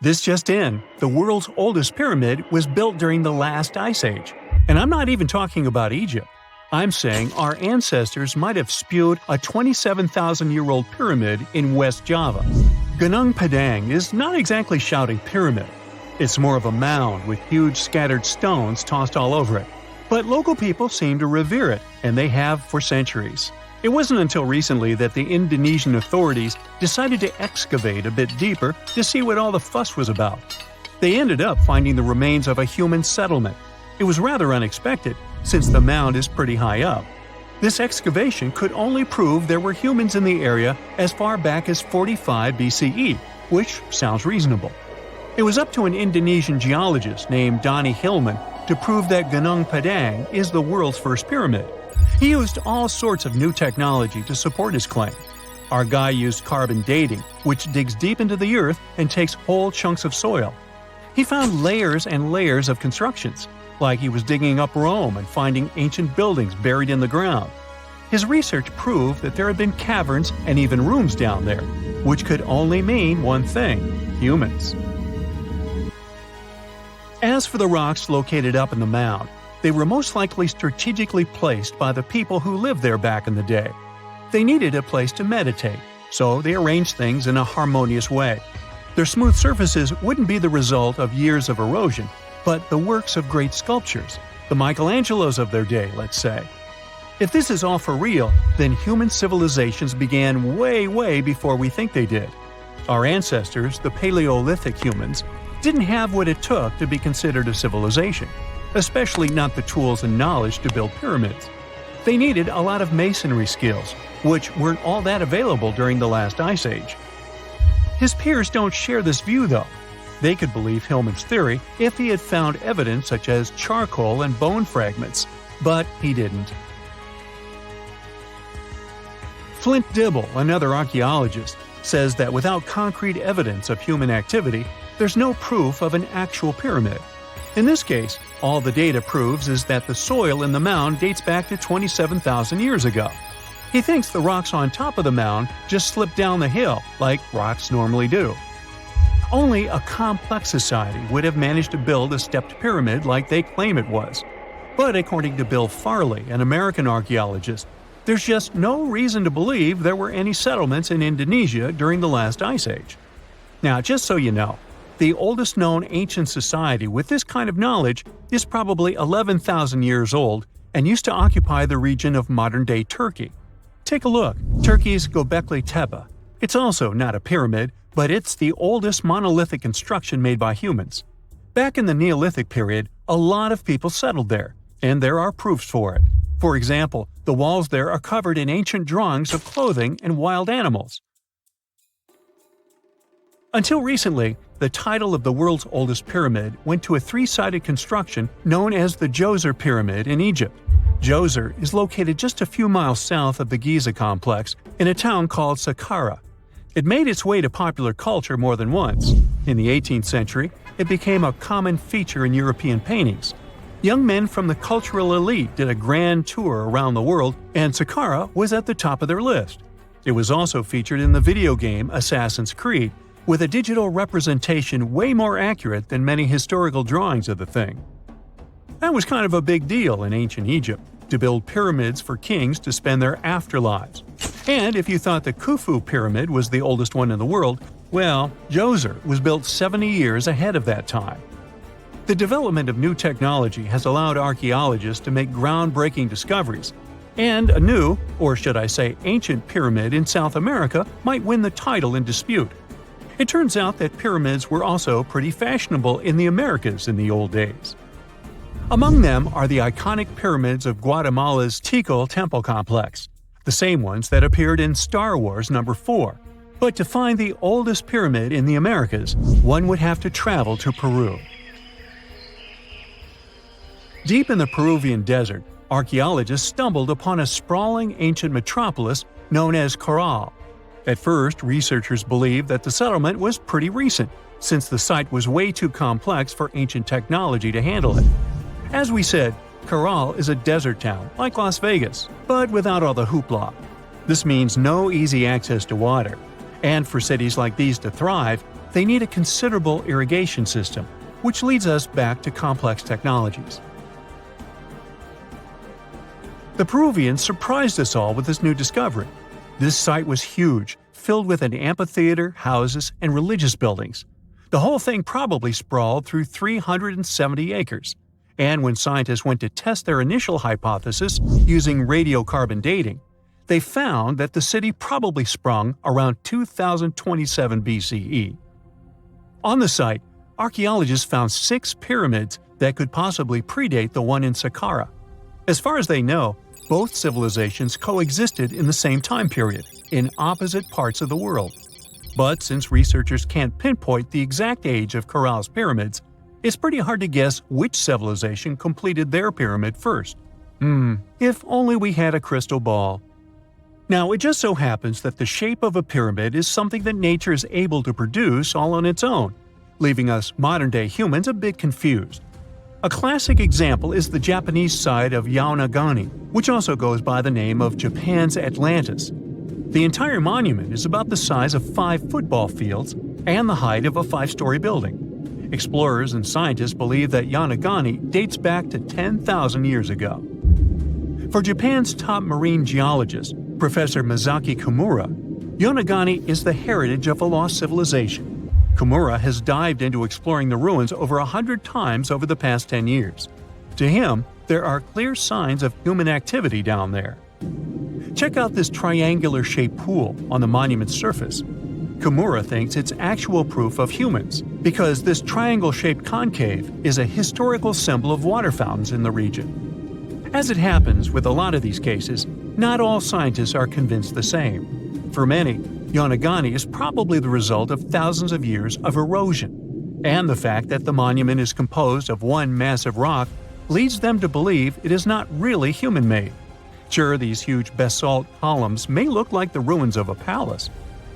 This just in, the world's oldest pyramid was built during the last ice age. And I'm not even talking about Egypt. I'm saying our ancestors might have spewed a 27,000-year-old pyramid in West Java. Gunung Padang is not exactly shouting pyramid. It's more of a mound with huge scattered stones tossed all over it. But local people seem to revere it, and they have for centuries. It wasn't until recently that the Indonesian authorities decided to excavate a bit deeper to see what all the fuss was about. They ended up finding the remains of a human settlement. It was rather unexpected, since the mound is pretty high up. This excavation could only prove there were humans in the area as far back as 45 BCE, which sounds reasonable. It was up to an Indonesian geologist named Donny Hillman to prove that Gunung Padang is the world's first pyramid. He used all sorts of new technology to support his claim. Our guy used carbon dating, which digs deep into the earth and takes whole chunks of soil. He found layers and layers of constructions, like he was digging up Rome and finding ancient buildings buried in the ground. His research proved that there had been caverns and even rooms down there, which could only mean one thing: humans. As for the rocks located up in the mound, they were most likely strategically placed by the people who lived there back in the day. They needed a place to meditate, so they arranged things in a harmonious way. Their smooth surfaces wouldn't be the result of years of erosion, but the works of great sculptures, the Michelangelos of their day, let's say. If this is all for real, then human civilizations began way before we think they did. Our ancestors, the Paleolithic humans, didn't have what it took to be considered a civilization, especially not the tools and knowledge to build pyramids. They needed a lot of masonry skills, which weren't all that available during the last ice age. His peers don't share this view, though. They could believe Hillman's theory if he had found evidence such as charcoal and bone fragments, but he didn't. Flint Dibble, another archaeologist, says that without concrete evidence of human activity, there's no proof of an actual pyramid. In this case, all the data proves is that the soil in the mound dates back to 27,000 years ago. He thinks the rocks on top of the mound just slipped down the hill, like rocks normally do. Only a complex society would have managed to build a stepped pyramid like they claim it was. But according to Bill Farley, an American archaeologist, there's just no reason to believe there were any settlements in Indonesia during the last ice age. Now, just so you know, the oldest known ancient society with this kind of knowledge is probably 11,000 years old and used to occupy the region of modern-day Turkey. Take a look, Turkey's Göbekli Tepe. It's also not a pyramid, but it's the oldest monolithic construction made by humans. Back in the Neolithic period, a lot of people settled there, and there are proofs for it. For example, the walls there are covered in ancient drawings of clothing and wild animals. Until recently, the title of the world's oldest pyramid went to a three-sided construction known as the Djoser Pyramid in Egypt. Djoser is located just a few miles south of the Giza complex in a town called Saqqara. It made its way to popular culture more than once. In the 18th century, it became a common feature in European paintings. Young men from the cultural elite did a grand tour around the world, and Saqqara was at the top of their list. It was also featured in the video game Assassin's Creed, with a digital representation way more accurate than many historical drawings of the thing. That was kind of a big deal in ancient Egypt, to build pyramids for kings to spend their afterlives. And if you thought the Khufu pyramid was the oldest one in the world, well, Djoser was built 70 years ahead of that time. The development of new technology has allowed archaeologists to make groundbreaking discoveries, and a new, or should I say ancient pyramid in South America might win the title in dispute. It turns out that pyramids were also pretty fashionable in the Americas in the old days. Among them are the iconic pyramids of Guatemala's Tikal Temple Complex, the same ones that appeared in Star Wars No. 4. But to find the oldest pyramid in the Americas, one would have to travel to Peru. Deep in the Peruvian desert, archaeologists stumbled upon a sprawling ancient metropolis known as Caral. At first, researchers believed that the settlement was pretty recent, since the site was way too complex for ancient technology to handle it. As we said, Caral is a desert town, like Las Vegas, but without all the hoopla. This means no easy access to water. And for cities like these to thrive, they need a considerable irrigation system, which leads us back to complex technologies. The Peruvians surprised us all with this new discovery. This site was huge, filled with an amphitheater, houses, and religious buildings. The whole thing probably sprawled through 370 acres. And when scientists went to test their initial hypothesis using radiocarbon dating, they found that the city probably sprung around 2027 BCE. On the site, archaeologists found 6 pyramids that could possibly predate the one in Saqqara. As far as they know, both civilizations coexisted in the same time period, in opposite parts of the world. But since researchers can't pinpoint the exact age of Corral's pyramids, it's pretty hard to guess which civilization completed their pyramid first. If only we had a crystal ball. Now, it just so happens that the shape of a pyramid is something that nature is able to produce all on its own, leaving us modern-day humans a bit confused. A classic example is the Japanese side of Yaonagani, which also goes by the name of Japan's Atlantis. The entire monument is about the size of 5 football fields and the height of a 5-story building. Explorers and scientists believe that Yaonagani dates back to 10,000 years ago. For Japan's top marine geologist, Professor Masaki Kimura, Yaonagani is the heritage of a lost civilization. Kimura has dived into exploring the ruins over 100 times over the past 10 years. To him, there are clear signs of human activity down there. Check out this triangular-shaped pool on the monument's surface. Kimura thinks it's actual proof of humans, because this triangle-shaped concave is a historical symbol of water fountains in the region. As it happens with a lot of these cases, not all scientists are convinced the same. For many, Yaonagani is probably the result of thousands of years of erosion, and the fact that the monument is composed of one massive rock leads them to believe it is not really human-made. Sure, these huge basalt columns may look like the ruins of a palace,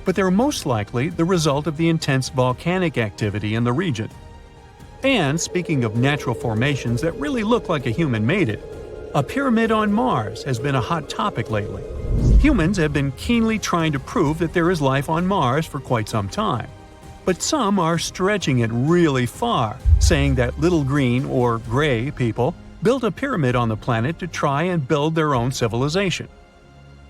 but they're most likely the result of the intense volcanic activity in the region. And speaking of natural formations that really look like a human made it, a pyramid on Mars has been a hot topic lately. Humans have been keenly trying to prove that there is life on Mars for quite some time. But some are stretching it really far, saying that little green or gray people built a pyramid on the planet to try and build their own civilization.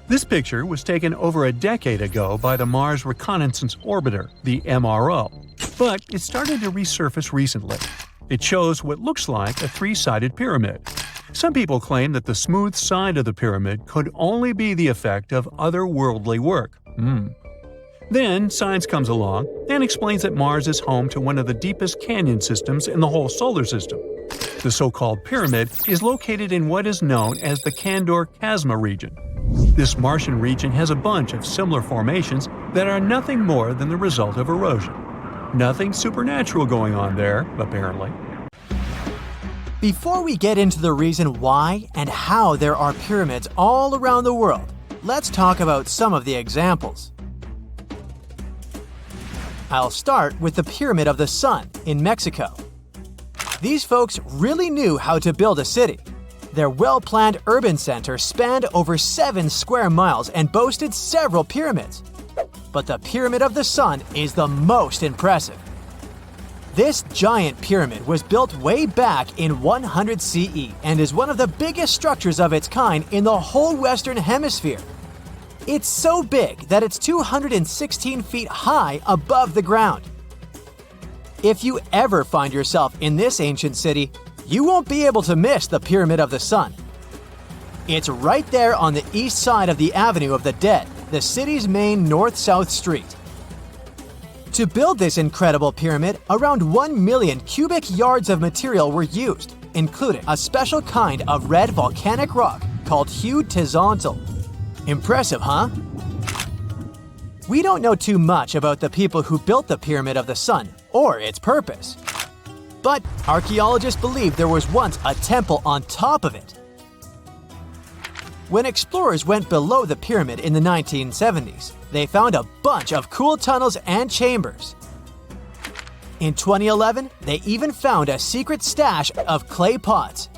This picture was taken over a decade ago by the Mars Reconnaissance Orbiter, the MRO, but it started to resurface recently. It shows what looks like a 3-sided pyramid. Some people claim that the smooth side of the pyramid could only be the effect of otherworldly work. Then science comes along and explains that Mars is home to one of the deepest canyon systems in the whole solar system. The so-called pyramid is located in what is known as the Kandor-Chasma region. This Martian region has a bunch of similar formations that are nothing more than the result of erosion. Nothing supernatural going on there, apparently. Before we get into the reason why and how there are pyramids all around the world, let's talk about some of the examples. I'll start with the Pyramid of the Sun in Mexico. These folks really knew how to build a city. Their well-planned urban center spanned over 7 square miles and boasted several pyramids. But the Pyramid of the Sun is the most impressive. This giant pyramid was built way back in 100 CE and is one of the biggest structures of its kind in the whole Western Hemisphere. It's so big that it's 216 feet high above the ground. If you ever find yourself in this ancient city, you won't be able to miss the Pyramid of the Sun. It's right there on the east side of the Avenue of the Dead, the city's main north-south street. To build this incredible pyramid, around 1 million cubic yards of material were used, including a special kind of red volcanic rock called hued tezontle. Impressive, huh? We don't know too much about the people who built the Pyramid of the Sun or its purpose. But archaeologists believe there was once a temple on top of it. When explorers went below the pyramid in the 1970s, they found a bunch of cool tunnels and chambers. In 2011, they even found a secret stash of clay pots,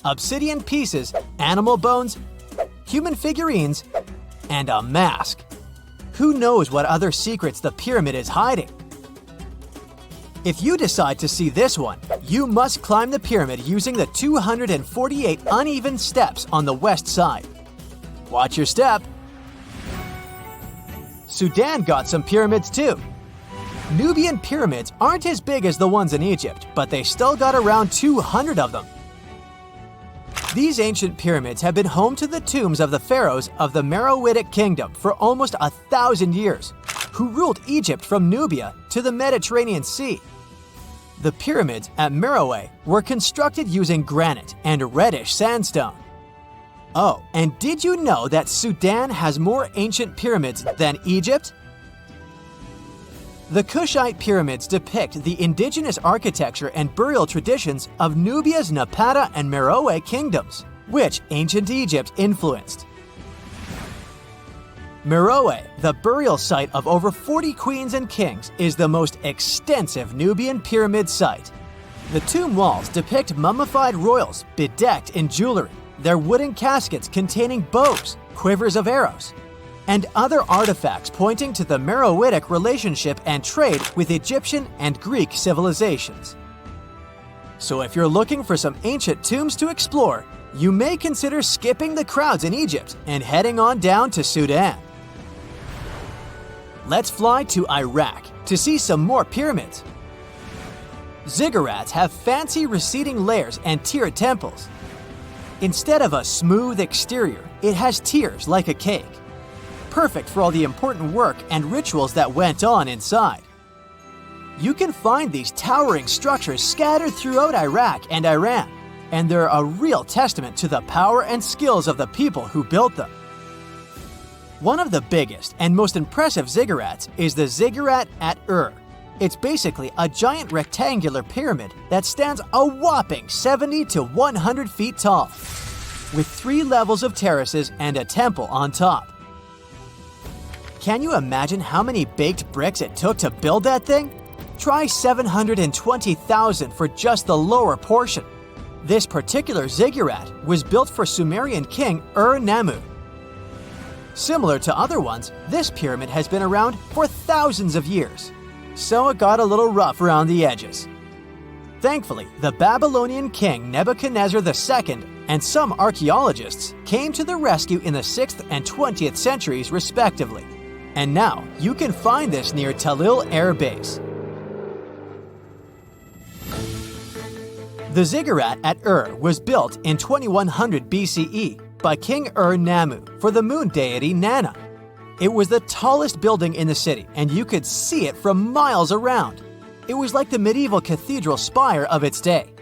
obsidian pieces, animal bones, human figurines, and a mask. Who knows what other secrets the pyramid is hiding? If you decide to see this one, you must climb the pyramid using the 248 uneven steps on the west side. Watch your step. Sudan got some pyramids too. Nubian pyramids aren't as big as the ones in Egypt, but they still got around 200 of them. These ancient pyramids have been home to the tombs of the pharaohs of the Meroitic kingdom for almost 1,000 years, who ruled Egypt from Nubia to the Mediterranean Sea. The pyramids at Meroe were constructed using granite and reddish sandstone. Oh, and did you know that Sudan has more ancient pyramids than Egypt? The Kushite pyramids depict the indigenous architecture and burial traditions of Nubia's Napata and Meroe kingdoms, which ancient Egypt influenced. Meroe, the burial site of over 40 queens and kings, is the most extensive Nubian pyramid site. The tomb walls depict mummified royals bedecked in jewelry, their wooden caskets containing bows, quivers of arrows, and other artifacts pointing to the Meroitic relationship and trade with Egyptian and Greek civilizations. So if you're looking for some ancient tombs to explore, you may consider skipping the crowds in Egypt and heading on down to Sudan. Let's fly to Iraq to see some more pyramids. Ziggurats have fancy receding layers and tiered temples. Instead of a smooth exterior, it has tiers like a cake. Perfect for all the important work and rituals that went on inside. You can find these towering structures scattered throughout Iraq and Iran, and they're a real testament to the power and skills of the people who built them. One of the biggest and most impressive ziggurats is the ziggurat at Ur. It's basically a giant rectangular pyramid that stands a whopping 70 to 100 feet tall, with 3 levels of terraces and a temple on top. Can you imagine how many baked bricks it took to build that thing? Try 720,000 for just the lower portion. This particular ziggurat was built for Sumerian king Ur-Nammu. Similar to other ones, this pyramid has been around for thousands of years, so it got a little rough around the edges. Thankfully, the Babylonian king Nebuchadnezzar II and some archaeologists came to the rescue in the 6th and 20th centuries respectively, and now you can find this near Talil Air Base. The ziggurat at Ur was built in 2100 BCE by King Ur-Nammu for the moon deity Nana. It was the tallest building in the city, and you could see it from miles around. It was like the medieval cathedral spire of its day.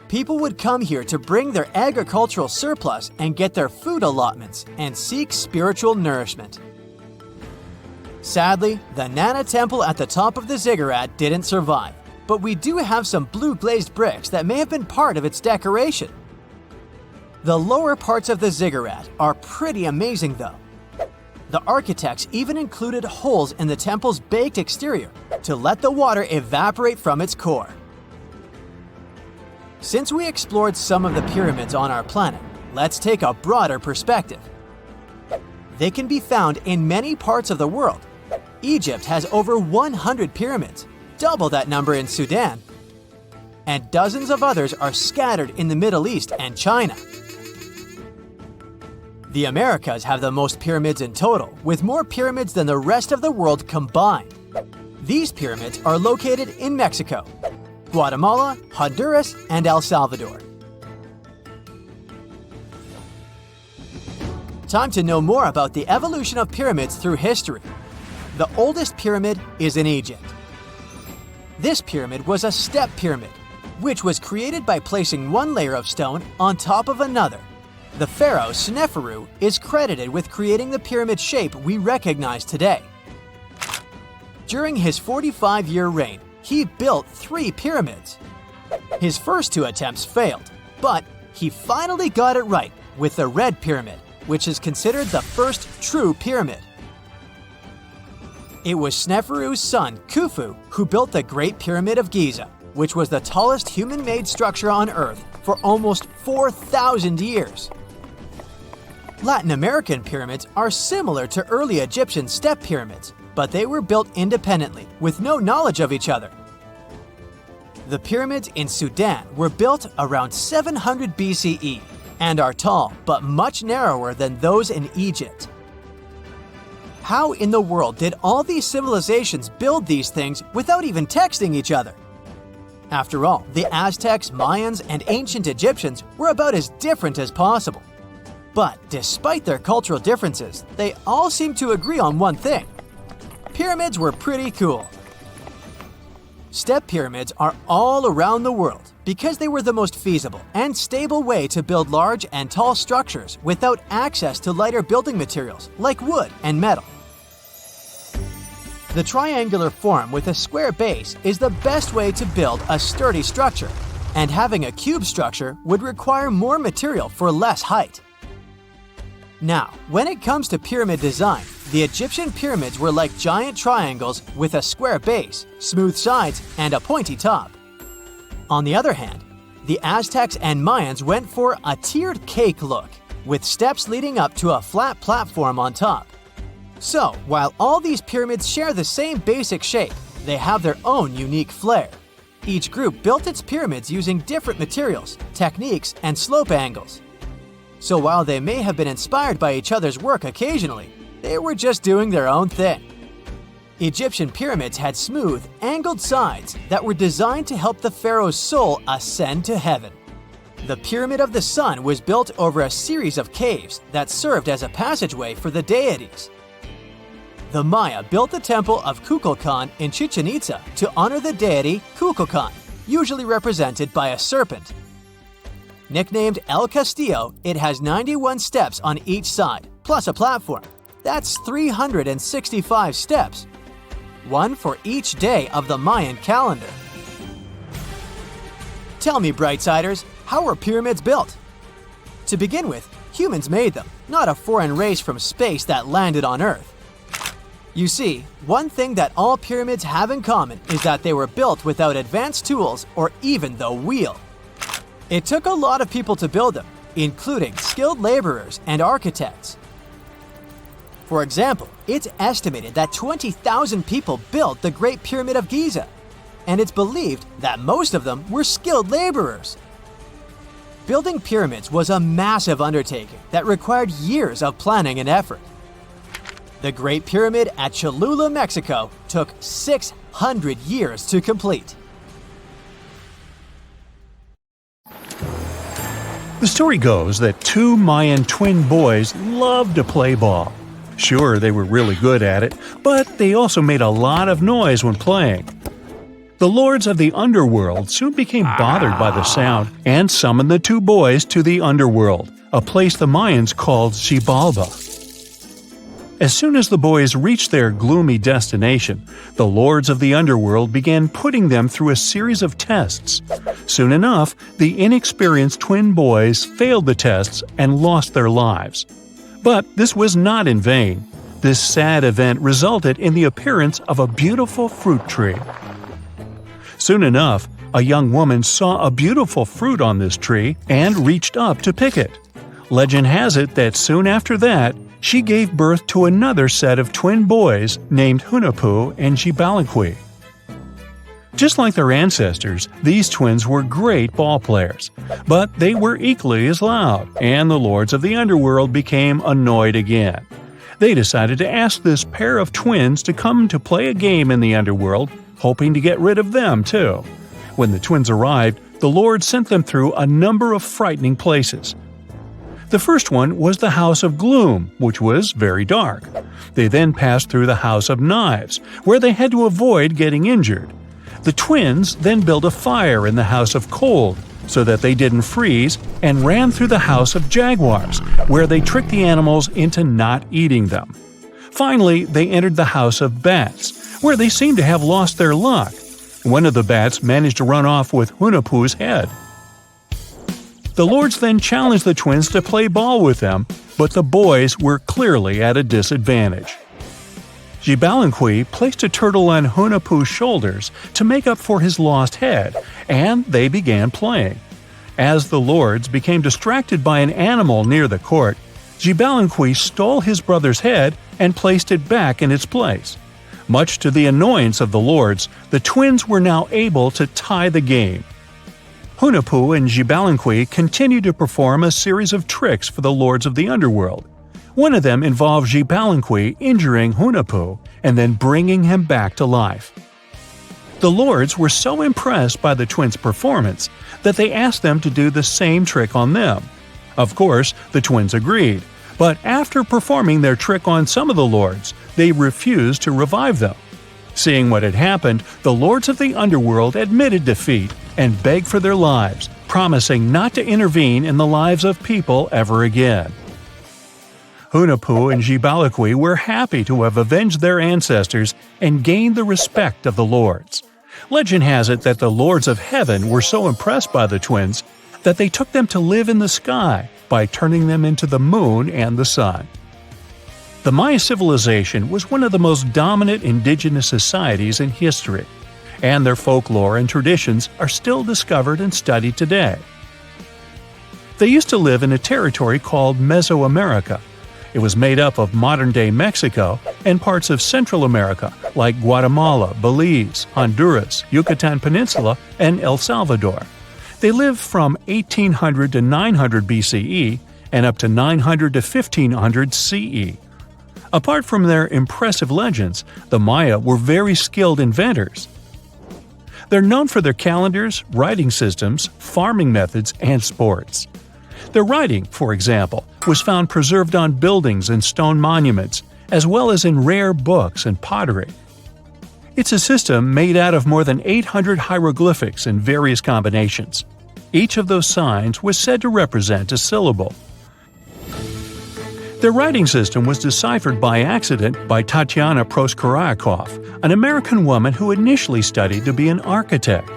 People would come here to bring their agricultural surplus and get their food allotments and seek spiritual nourishment. Sadly, the Nana temple at the top of the ziggurat didn't survive, but we do have some blue glazed bricks that may have been part of its decoration. The lower parts of the ziggurat are pretty amazing though. The architects even included holes in the temple's baked exterior to let the water evaporate from its core. Since we explored some of the pyramids on our planet, let's take a broader perspective. They can be found in many parts of the world. Egypt has over 100 pyramids, double that number in Sudan, and dozens of others are scattered in the Middle East and China. The Americas have the most pyramids in total, with more pyramids than the rest of the world combined. These pyramids are located in Mexico, Guatemala, Honduras, and El Salvador. Time to know more about the evolution of pyramids through history. The oldest pyramid is in Egypt. This pyramid was a step pyramid, which was created by placing one layer of stone on top of another. The pharaoh Sneferu is credited with creating the pyramid shape we recognize today. During his 45-year reign, he built 3 pyramids. His first 2 attempts failed, but he finally got it right with the Red Pyramid, which is considered the first true pyramid. It was Sneferu's son, Khufu, who built the Great Pyramid of Giza, which was the tallest human-made structure on Earth for almost 4,000 years. Latin American pyramids are similar to early Egyptian step pyramids, but they were built independently with no knowledge of each other. The pyramids in Sudan were built around 700 BCE and are tall but much narrower than those in Egypt. How in the world did all these civilizations build these things without even texting each other? After all, the Aztecs, Mayans, and ancient Egyptians were about as different as possible. But despite their cultural differences, they all seem to agree on one thing: pyramids were pretty cool. Step pyramids are all around the world because they were the most feasible and stable way to build large and tall structures without access to lighter building materials like wood and metal. The triangular form with a square base is the best way to build a sturdy structure, and having a cube structure would require more material for less height. Now, when it comes to pyramid design, the Egyptian pyramids were like giant triangles with a square base, smooth sides, and a pointy top. On the other hand, the Aztecs and Mayans went for a tiered cake look, with steps leading up to a flat platform on top. So, while all these pyramids share the same basic shape, they have their own unique flair. Each group built its pyramids using different materials, techniques, and slope angles. So while they may have been inspired by each other's work occasionally, they were just doing their own thing. Egyptian pyramids had smooth, angled sides that were designed to help the pharaoh's soul ascend to heaven. The Pyramid of the Sun was built over a series of caves that served as a passageway for the deities. The Maya built the temple of Kukulkan in Chichen Itza to honor the deity Kukulkan, usually represented by a serpent. Nicknamed El Castillo, it has 91 steps on each side, plus a platform. That's 365 steps, one for each day of the Mayan calendar. Tell me, Brightsiders, how were pyramids built? To begin with, humans made them, not a foreign race from space that landed on Earth. You see, one thing that all pyramids have in common is that they were built without advanced tools or even the wheel. It took a lot of people to build them, including skilled laborers and architects. For example, it's estimated that 20,000 people built the Great Pyramid of Giza, and it's believed that most of them were skilled laborers. Building pyramids was a massive undertaking that required years of planning and effort. The Great Pyramid at Cholula, Mexico, took 600 years to complete. The story goes that two Mayan twin boys loved to play ball. Sure, they were really good at it, but they also made a lot of noise when playing. The lords of the underworld soon became bothered by the sound and summoned the two boys to the underworld, a place the Mayans called Xibalba. As soon as the boys reached their gloomy destination, the lords of the underworld began putting them through a series of tests. Soon enough, the inexperienced twin boys failed the tests and lost their lives. But this was not in vain. This sad event resulted in the appearance of a beautiful fruit tree. Soon enough, a young woman saw a beautiful fruit on this tree and reached up to pick it. Legend has it that soon after that, she gave birth to another set of twin boys named Hunahpu and Xibalbaqui. Just like their ancestors, these twins were great ball players, but they were equally as loud, and the lords of the underworld became annoyed again. They decided to ask this pair of twins to come to play a game in the underworld, hoping to get rid of them too. When the twins arrived, the lord sent them through a number of frightening places. The first one was the House of Gloom, which was very dark. They then passed through the House of Knives, where they had to avoid getting injured. The twins then built a fire in the House of Cold, so that they didn't freeze, and ran through the House of Jaguars, where they tricked the animals into not eating them. Finally, they entered the House of Bats, where they seemed to have lost their luck. One of the bats managed to run off with Hunahpu's head. The lords then challenged the twins to play ball with them, but the boys were clearly at a disadvantage. Xibalbaqui placed a turtle on Hunahpu's shoulders to make up for his lost head, and they began playing. As the lords became distracted by an animal near the court, Xibalbaqui stole his brother's head and placed it back in its place. Much to the annoyance of the lords, the twins were now able to tie the game. Hunahpu and Xibalunqui continued to perform a series of tricks for the lords of the underworld. One of them involved Xibalunqui injuring Hunahpu and then bringing him back to life. The lords were so impressed by the twins' performance that they asked them to do the same trick on them. Of course, the twins agreed, but after performing their trick on some of the lords, they refused to revive them. Seeing what had happened, the lords of the underworld admitted defeat and begged for their lives, promising not to intervene in the lives of people ever again. Hunahpu and Xibalunqui were happy to have avenged their ancestors and gained the respect of the lords. Legend has it that the lords of heaven were so impressed by the twins that they took them to live in the sky by turning them into the moon and the sun. The Maya civilization was one of the most dominant indigenous societies in history, and their folklore and traditions are still discovered and studied today. They used to live in a territory called Mesoamerica. It was made up of modern-day Mexico and parts of Central America like Guatemala, Belize, Honduras, Yucatan Peninsula, and El Salvador. They lived from 1800 to 900 BCE and up to 900 to 1500 CE. Apart from their impressive legends, the Maya were very skilled inventors. They're known for their calendars, writing systems, farming methods, and sports. Their writing, for example, was found preserved on buildings and stone monuments, as well as in rare books and pottery. It's a system made out of more than 800 hieroglyphics in various combinations. Each of those signs was said to represent a syllable. Their writing system was deciphered by accident by Tatiana Proskorakov, an American woman who initially studied to be an architect.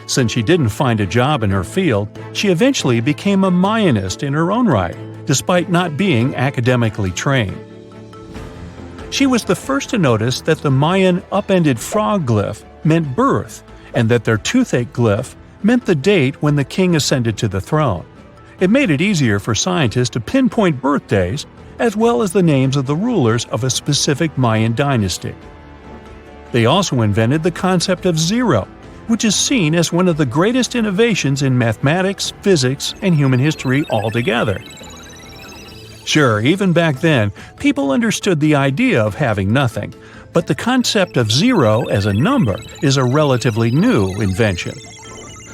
Since she didn't find a job in her field, she eventually became a Mayanist in her own right, despite not being academically trained. She was the first to notice that the Mayan upended frog glyph meant birth, and that their toothache glyph meant the date when the king ascended to the throne. It made it easier for scientists to pinpoint birthdays, as well as the names of the rulers of a specific Mayan dynasty. They also invented the concept of zero, which is seen as one of the greatest innovations in mathematics, physics, and human history altogether. Sure, even back then, people understood the idea of having nothing, but the concept of zero as a number is a relatively new invention.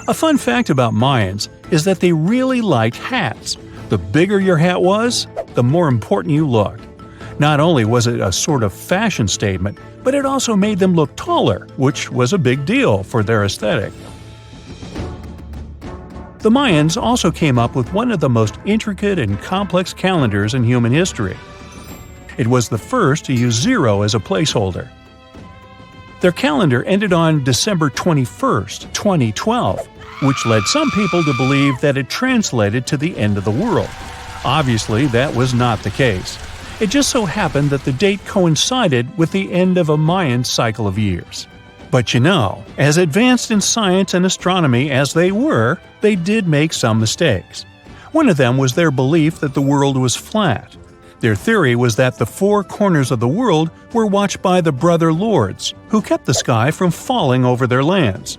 A fun fact about Mayans is that they really liked hats. The bigger your hat was, the more important you looked. Not only was it a sort of fashion statement, but it also made them look taller, which was a big deal for their aesthetic. The Mayans also came up with one of the most intricate and complex calendars in human history. It was the first to use zero as a placeholder. Their calendar ended on December 21st, 2012, which led some people to believe that it translated to the end of the world. Obviously, that was not the case. It just so happened that the date coincided with the end of a Mayan cycle of years. But you know, as advanced in science and astronomy as they were, they did make some mistakes. One of them was their belief that the world was flat. Their theory was that the four corners of the world were watched by the brother lords, who kept the sky from falling over their lands.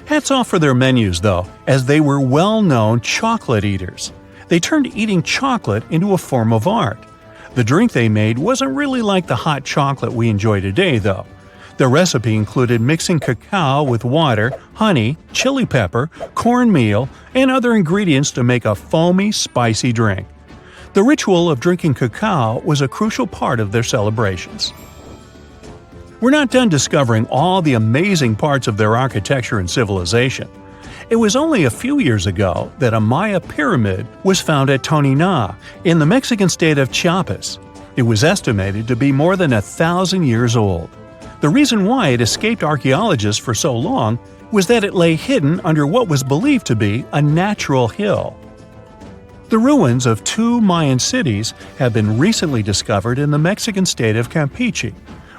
Hats off for their menus, though, as they were well-known chocolate eaters. They turned eating chocolate into a form of art. The drink they made wasn't really like the hot chocolate we enjoy today, though. The recipe included mixing cacao with water, honey, chili pepper, cornmeal, and other ingredients to make a foamy, spicy drink. The ritual of drinking cacao was a crucial part of their celebrations. We're not done discovering all the amazing parts of their architecture and civilization. It was only a few years ago that a Maya pyramid was found at Tonina, in the Mexican state of Chiapas. It was estimated to be more than 1,000 years old. The reason why it escaped archaeologists for so long was that it lay hidden under what was believed to be a natural hill. The ruins of two Mayan cities have been recently discovered in the Mexican state of Campeche.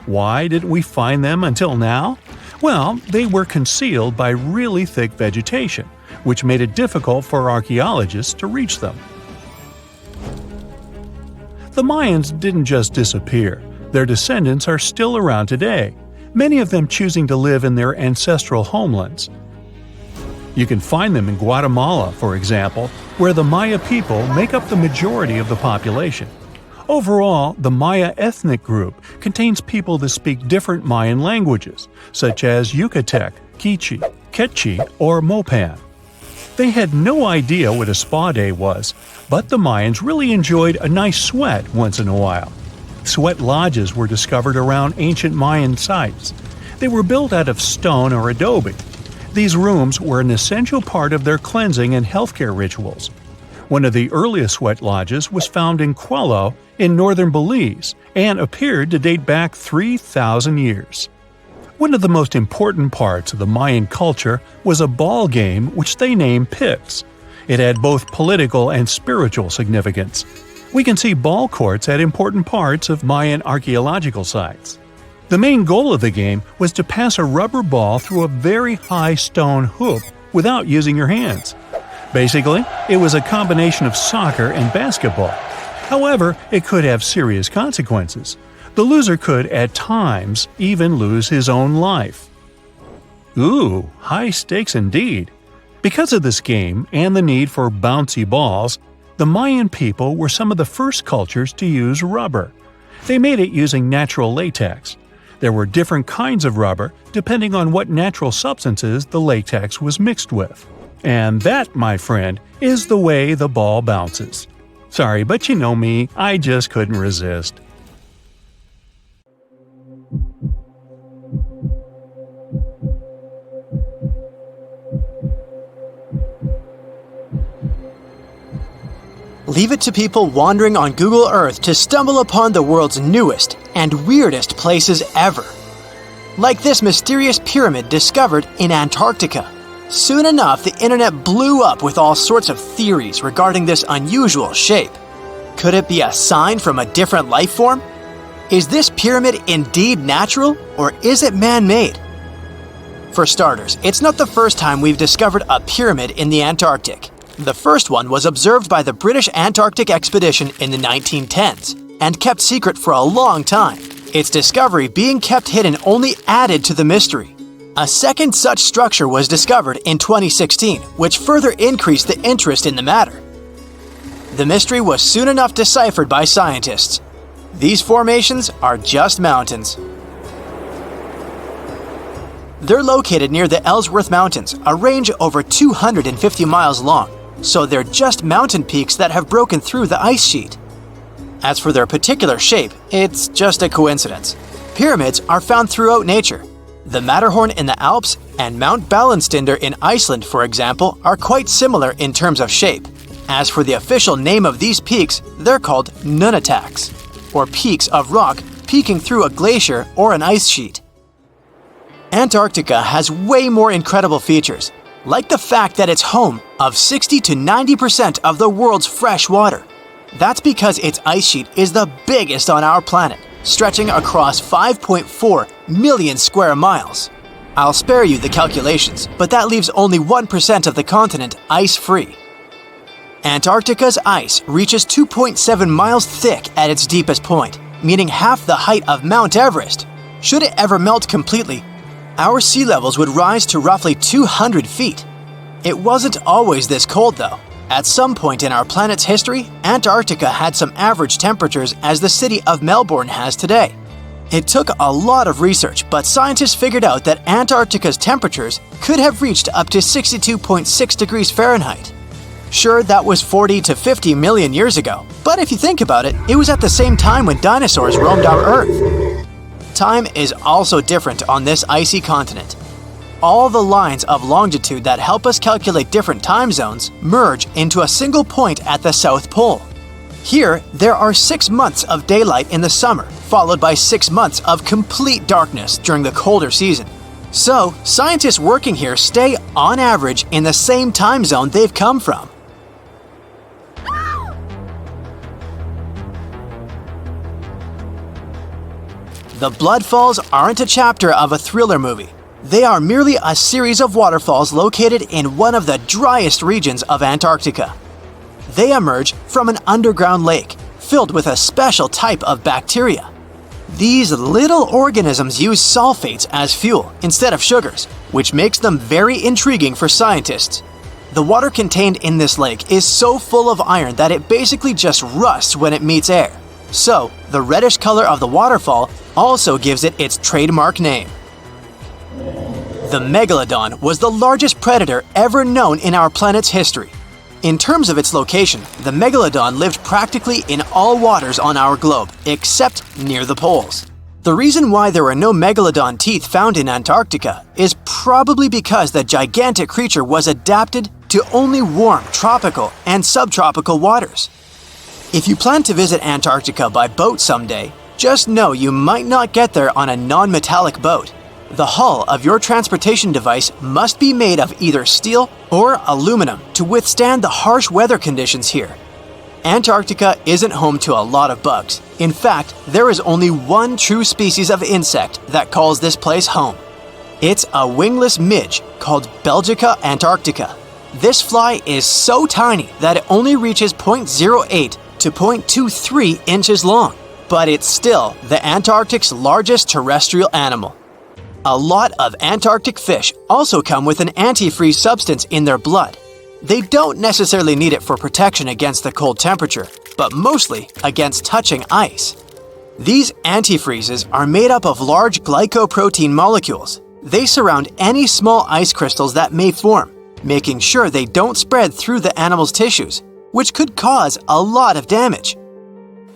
Why didn't we find them until now? Well, they were concealed by really thick vegetation, which made it difficult for archaeologists to reach them. The Mayans didn't just disappear. Their descendants are still around today, many of them choosing to live in their ancestral homelands. You can find them in Guatemala, for example, where the Maya people make up the majority of the population. Overall, the Maya ethnic group contains people that speak different Mayan languages, such as Yucatec, Quiche, Quechua, or Mopan. They had no idea what a spa day was, but the Mayans really enjoyed a nice sweat once in a while. Sweat lodges were discovered around ancient Mayan sites. They were built out of stone or adobe. These rooms were an essential part of their cleansing and healthcare rituals. One of the earliest sweat lodges was found in Quello in northern Belize and appeared to date back 3,000 years. One of the most important parts of the Mayan culture was a ball game which they named Pix. It had both political and spiritual significance. We can see ball courts at important parts of Mayan archaeological sites. The main goal of the game was to pass a rubber ball through a very high stone hoop without using your hands. Basically, it was a combination of soccer and basketball. However, it could have serious consequences. The loser could, at times, even lose his own life. Ooh, high stakes indeed. Because of this game and the need for bouncy balls, the Mayan people were some of the first cultures to use rubber. They made it using natural latex. There were different kinds of rubber depending on what natural substances the latex was mixed with. And that, my friend, is the way the ball bounces. Sorry, but you know me, I just couldn't resist. Leave it to people wandering on Google Earth to stumble upon the world's newest and weirdest places ever. Like this mysterious pyramid discovered in Antarctica. Soon enough, the internet blew up with all sorts of theories regarding this unusual shape. Could it be a sign from a different life form? Is this pyramid indeed natural, or is it man-made? For starters, it's not the first time we've discovered a pyramid in the Antarctic. The first one was observed by the British Antarctic expedition in the 1910s and kept secret for a long time. Its discovery being kept hidden only added to the mystery. A second such structure was discovered in 2016, which further increased the interest in the matter. The mystery was soon enough deciphered by scientists. These formations are just mountains. They're located near the Ellsworth Mountains, a range over 250 miles long, so they're just mountain peaks that have broken through the ice sheet. As for their particular shape, it's just a coincidence. Pyramids are found throughout nature. The Matterhorn in the Alps and Mount Ballenstinder in Iceland, for example, are quite similar in terms of shape. As for the official name of these peaks, they're called nunataks, or peaks of rock peeking through a glacier or an ice sheet. Antarctica has way more incredible features, like the fact that it's home of 60 to 90% of the world's fresh water. That's because its ice sheet is the biggest on our planet, stretching across 5.4 million square miles. I'll spare you the calculations, but that leaves only 1% of the continent ice-free. Antarctica's ice reaches 2.7 miles thick at its deepest point, meaning half the height of Mount Everest. Should it ever melt completely, our sea levels would rise to roughly 200 feet. It wasn't always this cold, though. At some point in our planet's history, Antarctica had some average temperatures as the city of Melbourne has today. It took a lot of research, but scientists figured out that Antarctica's temperatures could have reached up to 62.6 degrees Fahrenheit. Sure, that was 40 to 50 million years ago, but if you think about it, it was at the same time when dinosaurs roamed our Earth. Time is also different on this icy continent. All the lines of longitude that help us calculate different time zones merge into a single point at the South Pole. Here, there are 6 months of daylight in the summer, followed by 6 months of complete darkness during the colder season. So, scientists working here stay, on average, in the same time zone they've come from. The Blood Falls aren't a chapter of a thriller movie. They are merely a series of waterfalls located in one of the driest regions of Antarctica. They emerge from an underground lake filled with a special type of bacteria. These little organisms use sulfates as fuel instead of sugars, which makes them very intriguing for scientists. The water contained in this lake is so full of iron that it basically just rusts when it meets air. So, the reddish color of the waterfall also gives it its trademark name. The megalodon was the largest predator ever known in our planet's history. In terms of its location, the megalodon lived practically in all waters on our globe, except near the poles. The reason why there are no megalodon teeth found in Antarctica is probably because the gigantic creature was adapted to only warm tropical and subtropical waters. If you plan to visit Antarctica by boat someday, just know you might not get there on a non-metallic boat. The hull of your transportation device must be made of either steel or aluminum to withstand the harsh weather conditions here. Antarctica isn't home to a lot of bugs. In fact, there is only one true species of insect that calls this place home. It's a wingless midge called Belgica antarctica. This fly is so tiny that it only reaches 0.08 to 0.23 inches long, but it's still the Antarctic's largest terrestrial animal. A lot of Antarctic fish also come with an antifreeze substance in their blood. They don't necessarily need it for protection against the cold temperature, but mostly against touching ice. These antifreezes are made up of large glycoprotein molecules. They surround any small ice crystals that may form, making sure they don't spread through the animal's tissues, which could cause a lot of damage.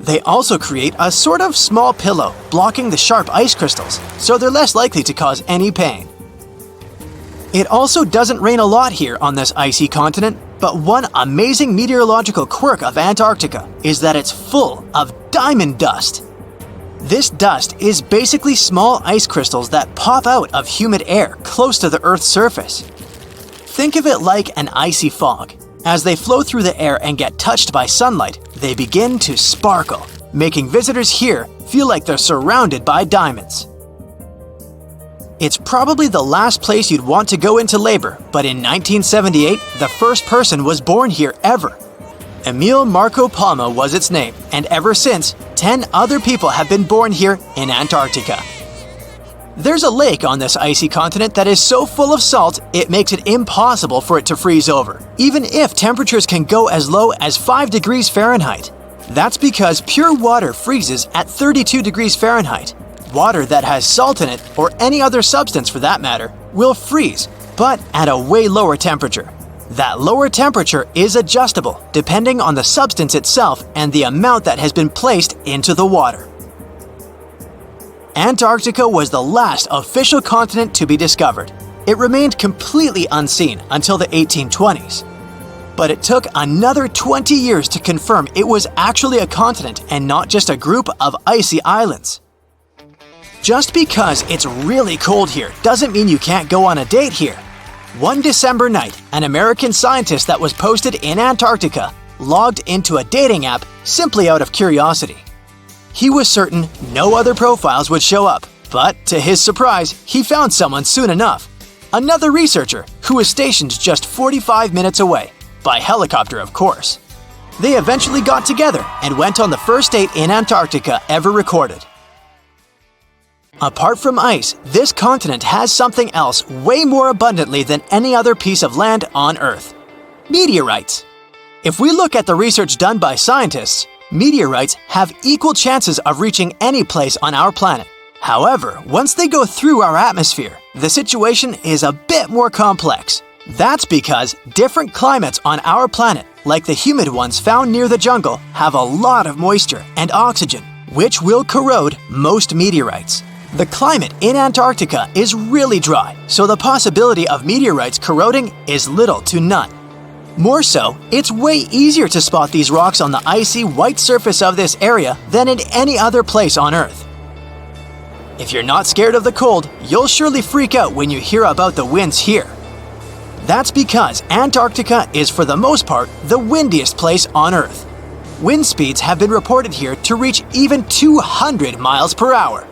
They also create a sort of small pillow blocking the sharp ice crystals, so they're less likely to cause any pain. It also doesn't rain a lot here on this icy continent, but one amazing meteorological quirk of Antarctica is that it's full of diamond dust. This dust is basically small ice crystals that pop out of humid air close to the Earth's surface. Think of it like an icy fog. As they flow through the air and get touched by sunlight, they begin to sparkle, making visitors here feel like they're surrounded by diamonds. It's probably the last place you'd want to go into labor, but in 1978, the first person was born here ever. Emil Marco Palma was its name, and ever since, 10 other people have been born here in Antarctica. There's a lake on this icy continent that is so full of salt, it makes it impossible for it to freeze over, even if temperatures can go as low as 5 degrees Fahrenheit. That's because pure water freezes at 32 degrees Fahrenheit. Water that has salt in it, or any other substance for that matter, will freeze, but at a way lower temperature. That lower temperature is adjustable depending on the substance itself and the amount that has been placed into the water. Antarctica was the last official continent to be discovered. It remained completely unseen until the 1820s. But it took another 20 years to confirm it was actually a continent and not just a group of icy islands. Just because it's really cold here doesn't mean you can't go on a date here. One December night, an American scientist that was posted in Antarctica logged into a dating app simply out of curiosity. He was certain no other profiles would show up, but to his surprise, he found someone soon enough. Another researcher who was stationed just 45 minutes away, by helicopter of course. They eventually got together and went on the first date in Antarctica ever recorded. Apart from ice, this continent has something else way more abundantly than any other piece of land on Earth: meteorites. If we look at the research done by scientists, meteorites have equal chances of reaching any place on our planet. However, once they go through our atmosphere, the situation is a bit more complex. That's because different climates on our planet, like the humid ones found near the jungle, have a lot of moisture and oxygen, which will corrode most meteorites. The climate in Antarctica is really dry, so the possibility of meteorites corroding is little to none. More so, it's way easier to spot these rocks on the icy white surface of this area than in any other place on Earth. If you're not scared of the cold, you'll surely freak out when you hear about the winds here. That's because Antarctica is for the most part the windiest place on Earth. Wind speeds have been reported here to reach even 200 miles per hour.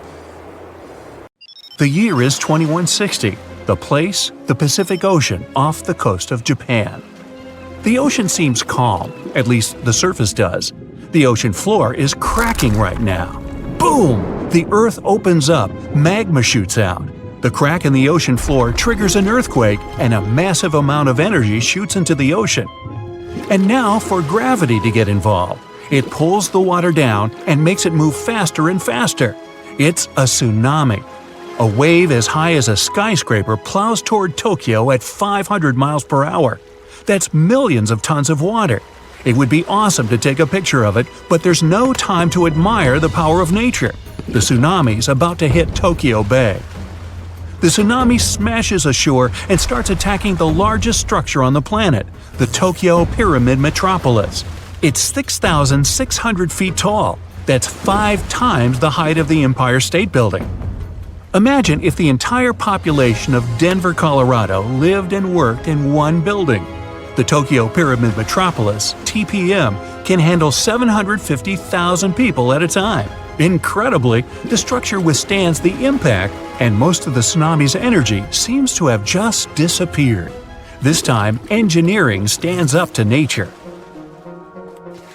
The year is 2160. The place, the Pacific Ocean off the coast of Japan. The ocean seems calm, at least the surface does. The ocean floor is cracking right now. Boom! The Earth opens up, magma shoots out. The crack in the ocean floor triggers an earthquake, and a massive amount of energy shoots into the ocean. And now for gravity to get involved. It pulls the water down and makes it move faster and faster. It's a tsunami. A wave as high as a skyscraper plows toward Tokyo at 500 miles per hour. That's millions of tons of water. It would be awesome to take a picture of it, but there's no time to admire the power of nature. The tsunami's about to hit Tokyo Bay. The tsunami smashes ashore and starts attacking the largest structure on the planet, the Tokyo Pyramid Metropolis. It's 6,600 feet tall. That's 5 times the height of the Empire State Building. Imagine if the entire population of Denver, Colorado lived and worked in one building. The Tokyo Pyramid Metropolis, TPM, can handle 750,000 people at a time. Incredibly, the structure withstands the impact, and most of the tsunami's energy seems to have just disappeared. This time, engineering stands up to nature.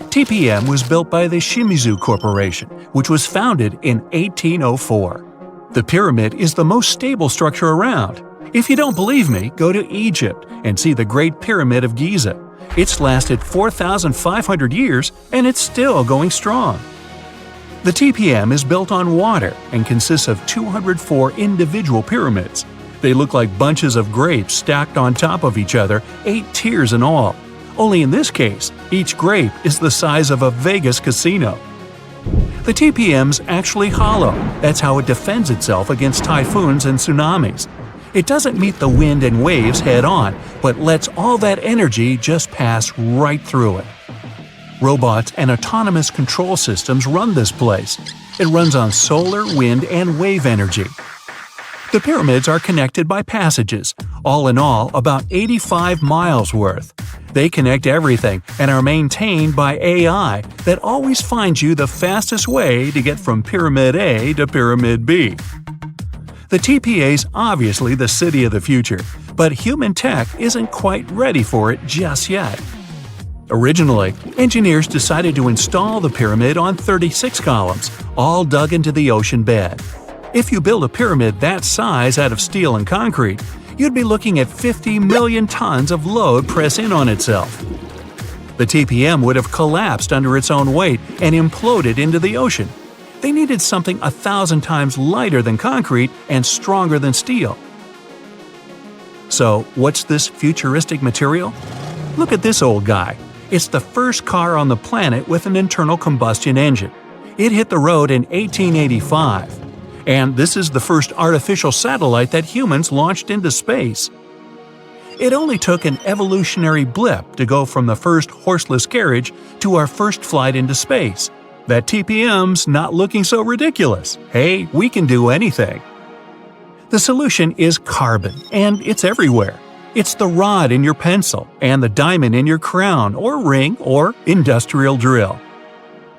TPM was built by the Shimizu Corporation, which was founded in 1804. The pyramid is the most stable structure around. If you don't believe me, go to Egypt and see the Great Pyramid of Giza. It's lasted 4,500 years and it's still going strong. The TPM is built on water and consists of 204 individual pyramids. They look like bunches of grapes stacked on top of each other, 8 tiers in all. Only in this case, each grape is the size of a Vegas casino. The TPM's actually hollow. That's how it defends itself against typhoons and tsunamis. It doesn't meet the wind and waves head-on, but lets all that energy just pass right through it. Robots and autonomous control systems run this place. It runs on solar, wind, and wave energy. The pyramids are connected by passages, all in all about 85 miles worth. They connect everything and are maintained by AI that always finds you the fastest way to get from Pyramid A to Pyramid B. The TPA's obviously the city of the future, but human tech isn't quite ready for it just yet. Originally, engineers decided to install the pyramid on 36 columns, all dug into the ocean bed. If you build a pyramid that size out of steel and concrete, you'd be looking at 50 million tons of load press in on itself. The TPM would have collapsed under its own weight and imploded into the ocean. They needed something 1,000 times lighter than concrete and stronger than steel. So, what's this futuristic material? Look at this old guy. It's the first car on the planet with an internal combustion engine. It hit the road in 1885. And this is the first artificial satellite that humans launched into space. It only took an evolutionary blip to go from the first horseless carriage to our first flight into space. That TPM's not looking so ridiculous. Hey, we can do anything. The solution is carbon, and it's everywhere. It's the rod in your pencil, and the diamond in your crown or ring or industrial drill.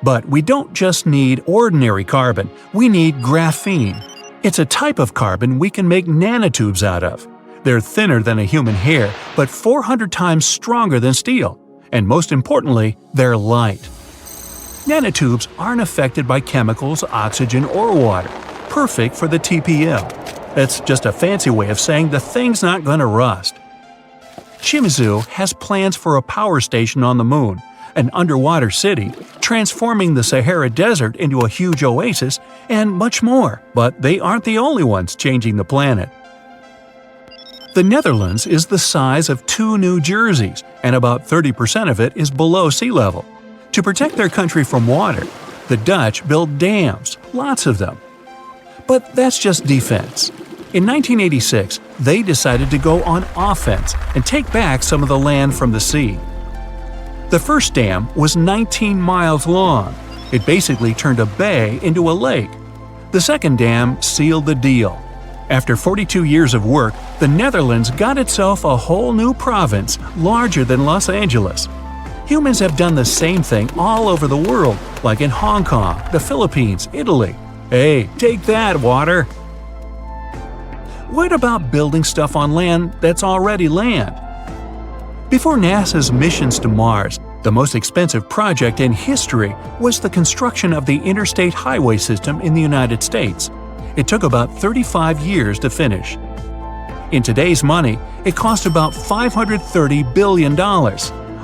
But we don't just need ordinary carbon, we need graphene. It's a type of carbon we can make nanotubes out of. They're thinner than a human hair, but 400 times stronger than steel. And most importantly, they're light. Nanotubes aren't affected by chemicals, oxygen, or water. Perfect for the TPM. That's just a fancy way of saying the thing's not going to rust. Shimizu has plans for a power station on the moon, an underwater city, transforming the Sahara Desert into a huge oasis, and much more, but they aren't the only ones changing the planet. The Netherlands is the size of 2 New Jerseys, and about 30% of it is below sea level. To protect their country from water, the Dutch built dams, lots of them. But that's just defense. In 1986, they decided to go on offense and take back some of the land from the sea. The first dam was 19 miles long. It basically turned a bay into a lake. The second dam sealed the deal. After 42 years of work, the Netherlands got itself a whole new province larger than Los Angeles. Humans have done the same thing all over the world, like in Hong Kong, the Philippines, Italy. Hey, take that, water! What about building stuff on land that's already land? Before NASA's missions to Mars, The most expensive project in history was the construction of the interstate highway system in the United States. It took about 35 years to finish. In today's money, it cost about $530 billion.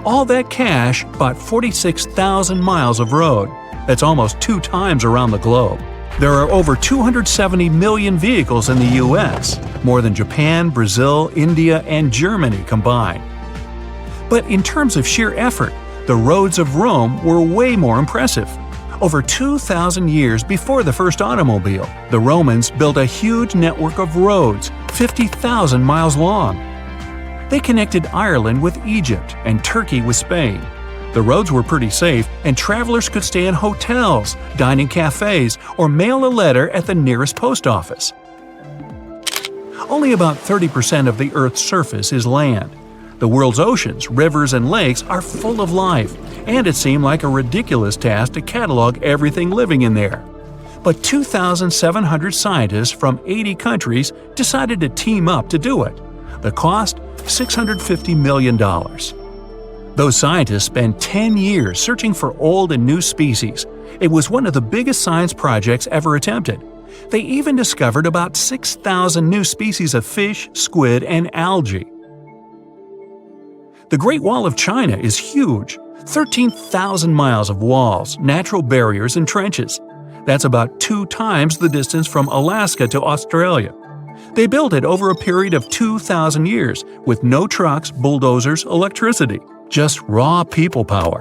All that cash bought 46,000 miles of road. That's almost 2 times around the globe. There are over 270 million vehicles in the U.S., more than Japan, Brazil, India, and Germany combined. But in terms of sheer effort, the roads of Rome were way more impressive. Over 2,000 years before the first automobile, the Romans built a huge network of roads, 50,000 miles long. They connected Ireland with Egypt and Turkey with Spain. The roads were pretty safe, and travelers could stay in hotels, dine in cafes, or mail a letter at the nearest post office. Only about 30% of the Earth's surface is land. The world's oceans, rivers, and lakes are full of life, and it seemed like a ridiculous task to catalog everything living in there. But 2,700 scientists from 80 countries decided to team up to do it. The cost? $650 million. Those scientists spent 10 years searching for old and new species. It was one of the biggest science projects ever attempted. They even discovered about 6,000 new species of fish, squid, and algae. The Great Wall of China is huge. 13,000 miles of walls, natural barriers, and trenches. That's about 2 times the distance from Alaska to Australia. They built it over a period of 2,000 years, with no trucks, bulldozers, electricity. Just raw people power.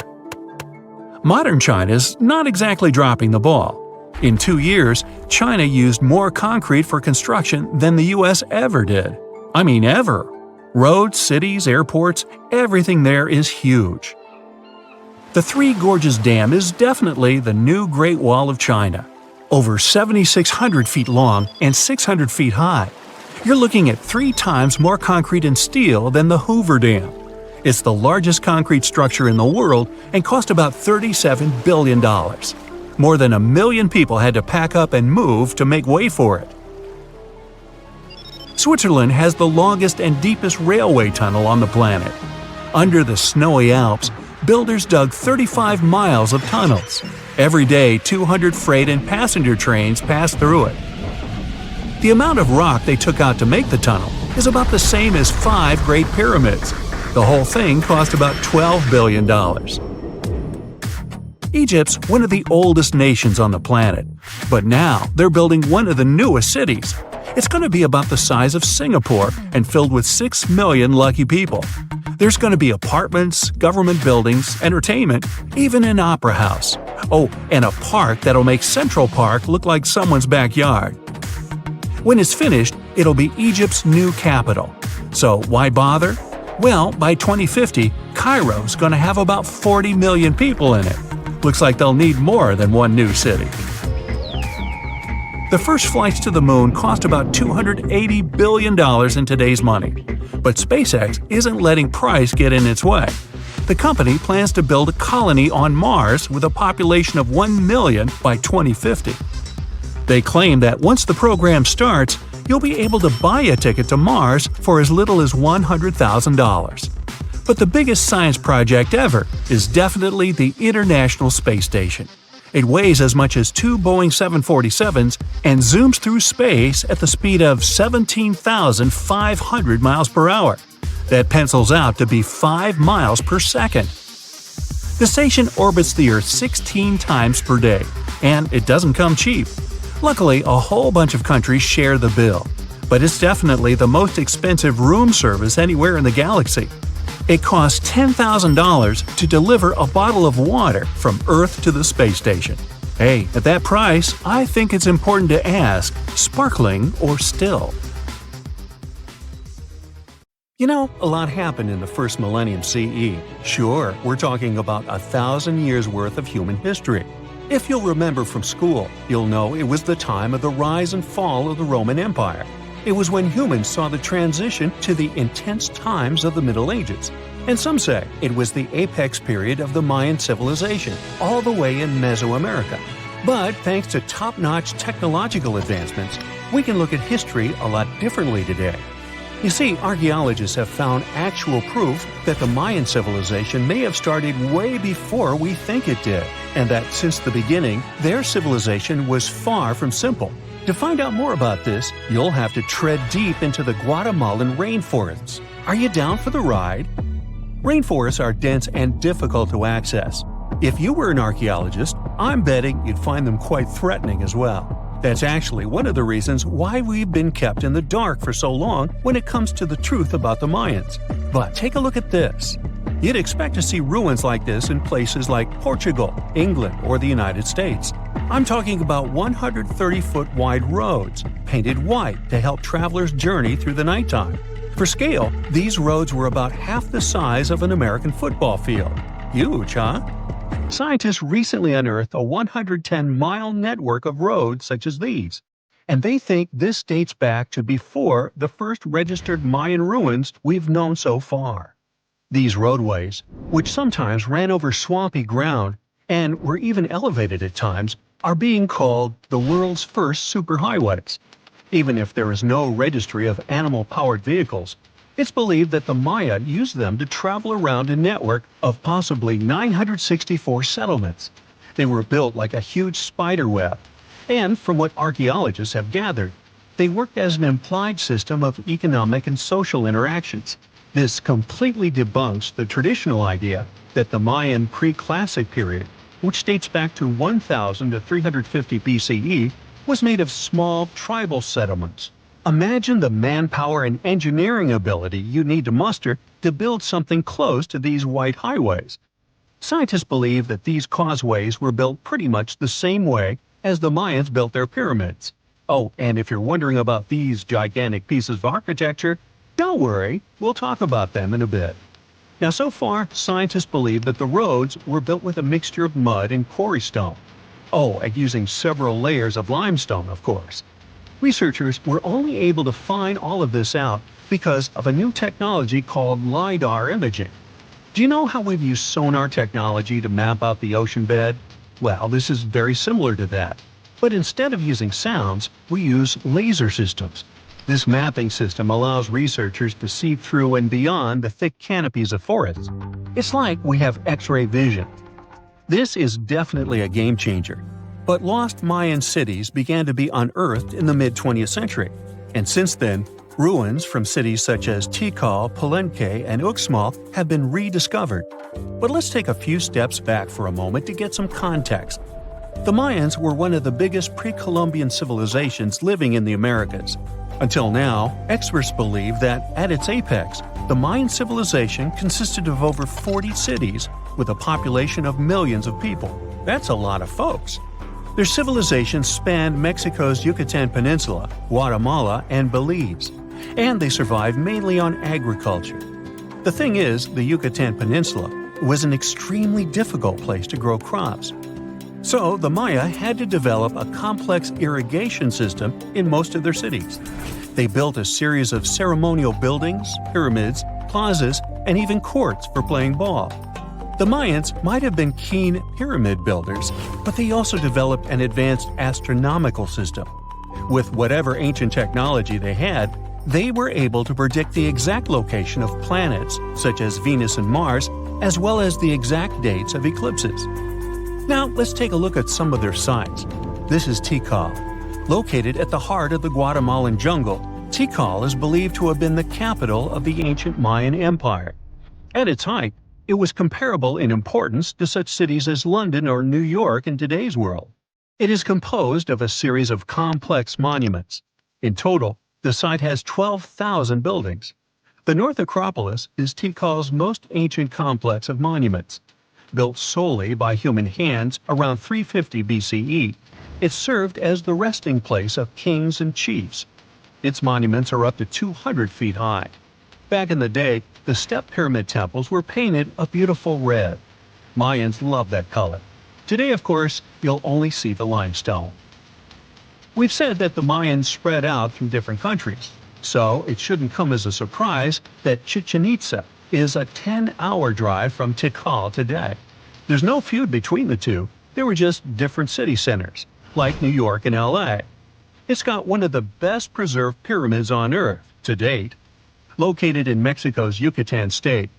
Modern China's not exactly dropping the ball. In 2 years, China used more concrete for construction than the US ever did. I mean ever. Roads, cities, airports, everything there is huge. The Three Gorges Dam is definitely the new Great Wall of China. Over 7,600 feet long and 600 feet high. You're looking at 3 times more concrete and steel than the Hoover Dam. It's the largest concrete structure in the world and cost about $37 billion. More than 1 million people had to pack up and move to make way for it. Switzerland has the longest and deepest railway tunnel on the planet. Under the snowy Alps, builders dug 35 miles of tunnels. Every day, 200 freight and passenger trains pass through it. The amount of rock they took out to make the tunnel is about the same as 5 Great Pyramids. The whole thing cost about $12 billion. Egypt's one of the oldest nations on the planet, but now they're building one of the newest cities. It's going to be about the size of Singapore and filled with 6 million lucky people. There's going to be apartments, government buildings, entertainment, even an opera house. Oh, and a park that'll make Central Park look like someone's backyard. When it's finished, it'll be Egypt's new capital. So why bother? Well, by 2050, Cairo's going to have about 40 million people in it. Looks like they'll need more than one new city. The first flights to the moon cost about $280 billion in today's money. But SpaceX isn't letting price get in its way. The company plans to build a colony on Mars with a population of 1 million by 2050. They claim that once the program starts, you'll be able to buy a ticket to Mars for as little as $100,000. But the biggest science project ever is definitely the International Space Station. It weighs as much as 2 Boeing 747s and zooms through space at the speed of 17,500 miles per hour. That pencils out to be 5 miles per second. The station orbits the Earth 16 times per day, and it doesn't come cheap. Luckily, a whole bunch of countries share the bill, but it's definitely the most expensive room service anywhere in the galaxy. It costs $10,000 to deliver a bottle of water from Earth to the space station. Hey, at that price, I think it's important to ask, sparkling or still? You know, a lot happened in the first millennium CE. Sure, we're talking about 1,000 years worth of human history. If you'll remember from school, you'll know it was the time of the rise and fall of the Roman Empire. It was when humans saw the transition to the intense times of the Middle Ages. And some say it was the apex period of the Mayan civilization, all the way in Mesoamerica. But thanks to top-notch technological advancements, we can look at history a lot differently today. You see, archaeologists have found actual proof that the Mayan civilization may have started way before we think it did, and that since the beginning, their civilization was far from simple. To find out more about this, you'll have to tread deep into the Guatemalan rainforests. Are you down for the ride? Rainforests are dense and difficult to access. If you were an archaeologist, I'm betting you'd find them quite threatening as well. That's actually one of the reasons why we've been kept in the dark for so long when it comes to the truth about the Mayans. But take a look at this. You'd expect to see ruins like this in places like Portugal, England, or the United States. I'm talking about 130-foot wide roads, painted white to help travelers journey through the nighttime. For scale, these roads were about half the size of an American football field. Huge, huh? Scientists recently unearthed a 110-mile network of roads such as these, and they think this dates back to before the first registered Mayan ruins we've known so far. These roadways, which sometimes ran over swampy ground and were even elevated at times, are being called the world's first superhighways. Even if there is no registry of animal-powered vehicles, it's believed that the Maya used them to travel around a network of possibly 964 settlements. They were built like a huge spider web, and from what archaeologists have gathered, they worked as an implied system of economic and social interactions. This completely debunks the traditional idea that the Mayan pre-classic period, which dates back to 1000 to 350 BCE, was made of small tribal settlements. Imagine the manpower and engineering ability you need to muster to build something close to these white highways. Scientists believe that these causeways were built pretty much the same way as the Mayans built their pyramids. Oh, and if you're wondering about these gigantic pieces of architecture, don't worry, we'll talk about them in a bit. Now, so far, scientists believe that the roads were built with a mixture of mud and quarry stone. Oh, and using several layers of limestone, of course. Researchers were only able to find all of this out because of a new technology called LiDAR imaging. Do you know how we've used sonar technology to map out the ocean bed? Well, this is very similar to that. But instead of using sounds, we use laser systems. This mapping system allows researchers to see through and beyond the thick canopies of forests. It's like we have X-ray vision. This is definitely a game changer. But lost Mayan cities began to be unearthed in the mid-20th century, and since then, ruins from cities such as Tikal, Palenque, and Uxmal have been rediscovered. But let's take a few steps back for a moment to get some context. The Mayans were one of the biggest pre-Columbian civilizations living in the Americas. Until now, experts believe that, at its apex, the Mayan civilization consisted of over 40 cities with a population of millions of people. That's a lot of folks. Their civilization spanned Mexico's Yucatan Peninsula, Guatemala, and Belize, and they survived mainly on agriculture. The thing is, the Yucatan Peninsula was an extremely difficult place to grow crops. So the Maya had to develop a complex irrigation system in most of their cities. They built a series of ceremonial buildings, pyramids, plazas, and even courts for playing ball. The Mayans might have been keen pyramid builders, but they also developed an advanced astronomical system. With whatever ancient technology they had, they were able to predict the exact location of planets, such as Venus and Mars, as well as the exact dates of eclipses. Now, let's take a look at some of their sites. This is Tikal. Located at the heart of the Guatemalan jungle, Tikal is believed to have been the capital of the ancient Mayan Empire. At its height, it was comparable in importance to such cities as London or New York in today's world. It is composed of a series of complex monuments. In total, the site has 12,000 buildings. The North Acropolis is Tikal's most ancient complex of monuments. Built solely by human hands around 350 BCE, it served as the resting place of kings and chiefs. Its monuments are up to 200 feet high. Back in the day, the step pyramid temples were painted a beautiful red. Mayans loved that color. Today, of course, you'll only see the limestone. We've said that the Mayans spread out through different countries, so it shouldn't come as a surprise that Chichen Itza is a 10-hour drive from Tikal today. There's no feud between the two, they were just different city centers, like New York and LA. It's got one of the best preserved pyramids on Earth to date. Located in Mexico's Yucatan state,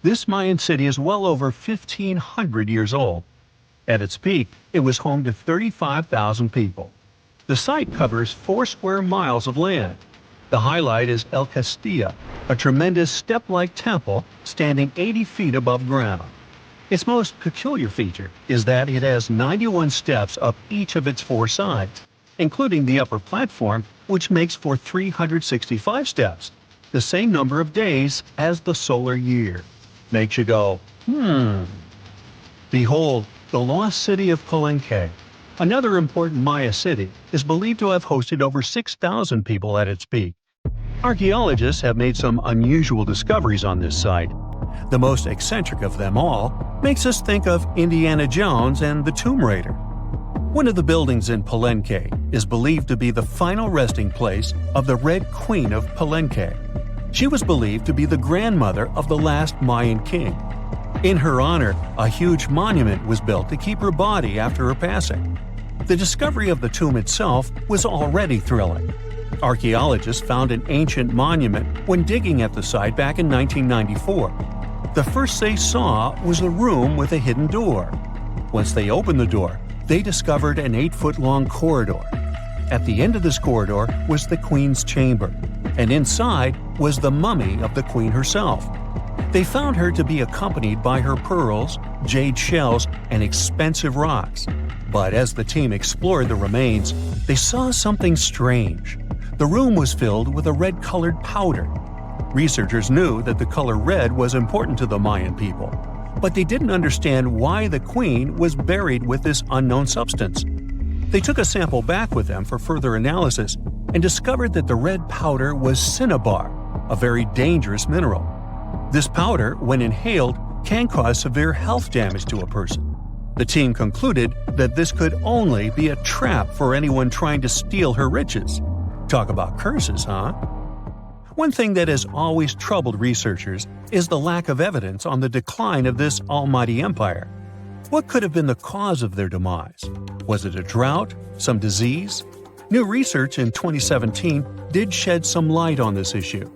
this Mayan city is well over 1,500 years old. At its peak, it was home to 35,000 people. The site covers 4 square miles of land. The highlight is El Castilla, a tremendous step-like temple standing 80 feet above ground. Its most peculiar feature is that it has 91 steps up each of its 4 sides, including the upper platform, which makes for 365 steps, the same number of days as the solar year. Makes you go, Behold, the lost city of Palenque. Another important Maya city is believed to have hosted over 6,000 people at its peak. Archaeologists have made some unusual discoveries on this site. The most eccentric of them all makes us think of Indiana Jones and the Tomb Raider. One of the buildings in Palenque is believed to be the final resting place of the Red Queen of Palenque. She was believed to be the grandmother of the last Mayan king. In her honor, a huge monument was built to keep her body after her passing. The discovery of the tomb itself was already thrilling. Archaeologists found an ancient monument when digging at the site back in 1994. The first they saw was a room with a hidden door. Once they opened the door, they discovered an 8-foot-long corridor. At the end of this corridor was the queen's chamber, and inside was the mummy of the queen herself. They found her to be accompanied by her pearls, jade shells, and expensive rocks. But as the team explored the remains, they saw something strange. The room was filled with a red-colored powder. Researchers knew that the color red was important to the Mayan people, but they didn't understand why the queen was buried with this unknown substance. They took a sample back with them for further analysis and discovered that the red powder was cinnabar, a very dangerous mineral. This powder, when inhaled, can cause severe health damage to a person. The team concluded that this could only be a trap for anyone trying to steal her riches. Talk about curses, huh? One thing that has always troubled researchers is the lack of evidence on the decline of this almighty empire. What could have been the cause of their demise? Was it a drought? Some disease? New research in 2017 did shed some light on this issue.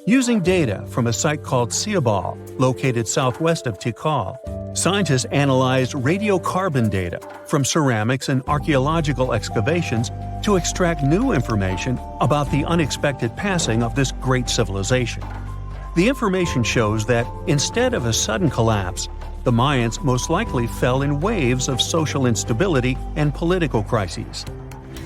Using data from a site called Ciabal, located southwest of Tikal, scientists analyzed radiocarbon data from ceramics and archaeological excavations to extract new information about the unexpected passing of this great civilization. The information shows that instead of a sudden collapse, the Mayans most likely fell in waves of social instability and political crises.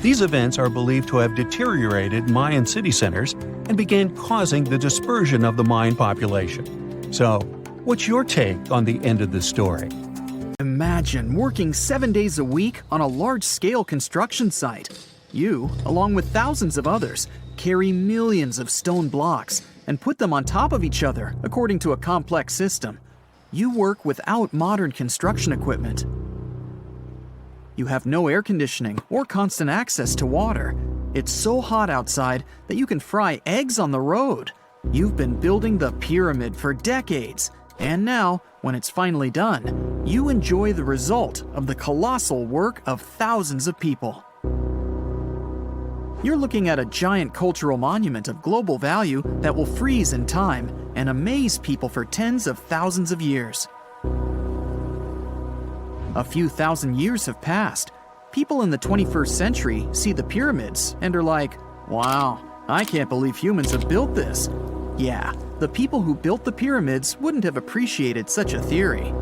These events are believed to have deteriorated Mayan city centers and began causing the dispersion of the Mayan population. So, what's your take on the end of this story? Imagine working 7 days a week on a large-scale construction site. You, along with thousands of others, carry millions of stone blocks and put them on top of each other according to a complex system. You work without modern construction equipment. You have no air conditioning or constant access to water. It's so hot outside that you can fry eggs on the road. You've been building the pyramid for decades, and now, when it's finally done, you enjoy the result of the colossal work of thousands of people. You're looking at a giant cultural monument of global value that will freeze in time and amaze people for tens of thousands of years. A few thousand years have passed. People in the 21st century see the pyramids and are like, wow, I can't believe humans have built this. Yeah, the people who built the pyramids wouldn't have appreciated such a theory.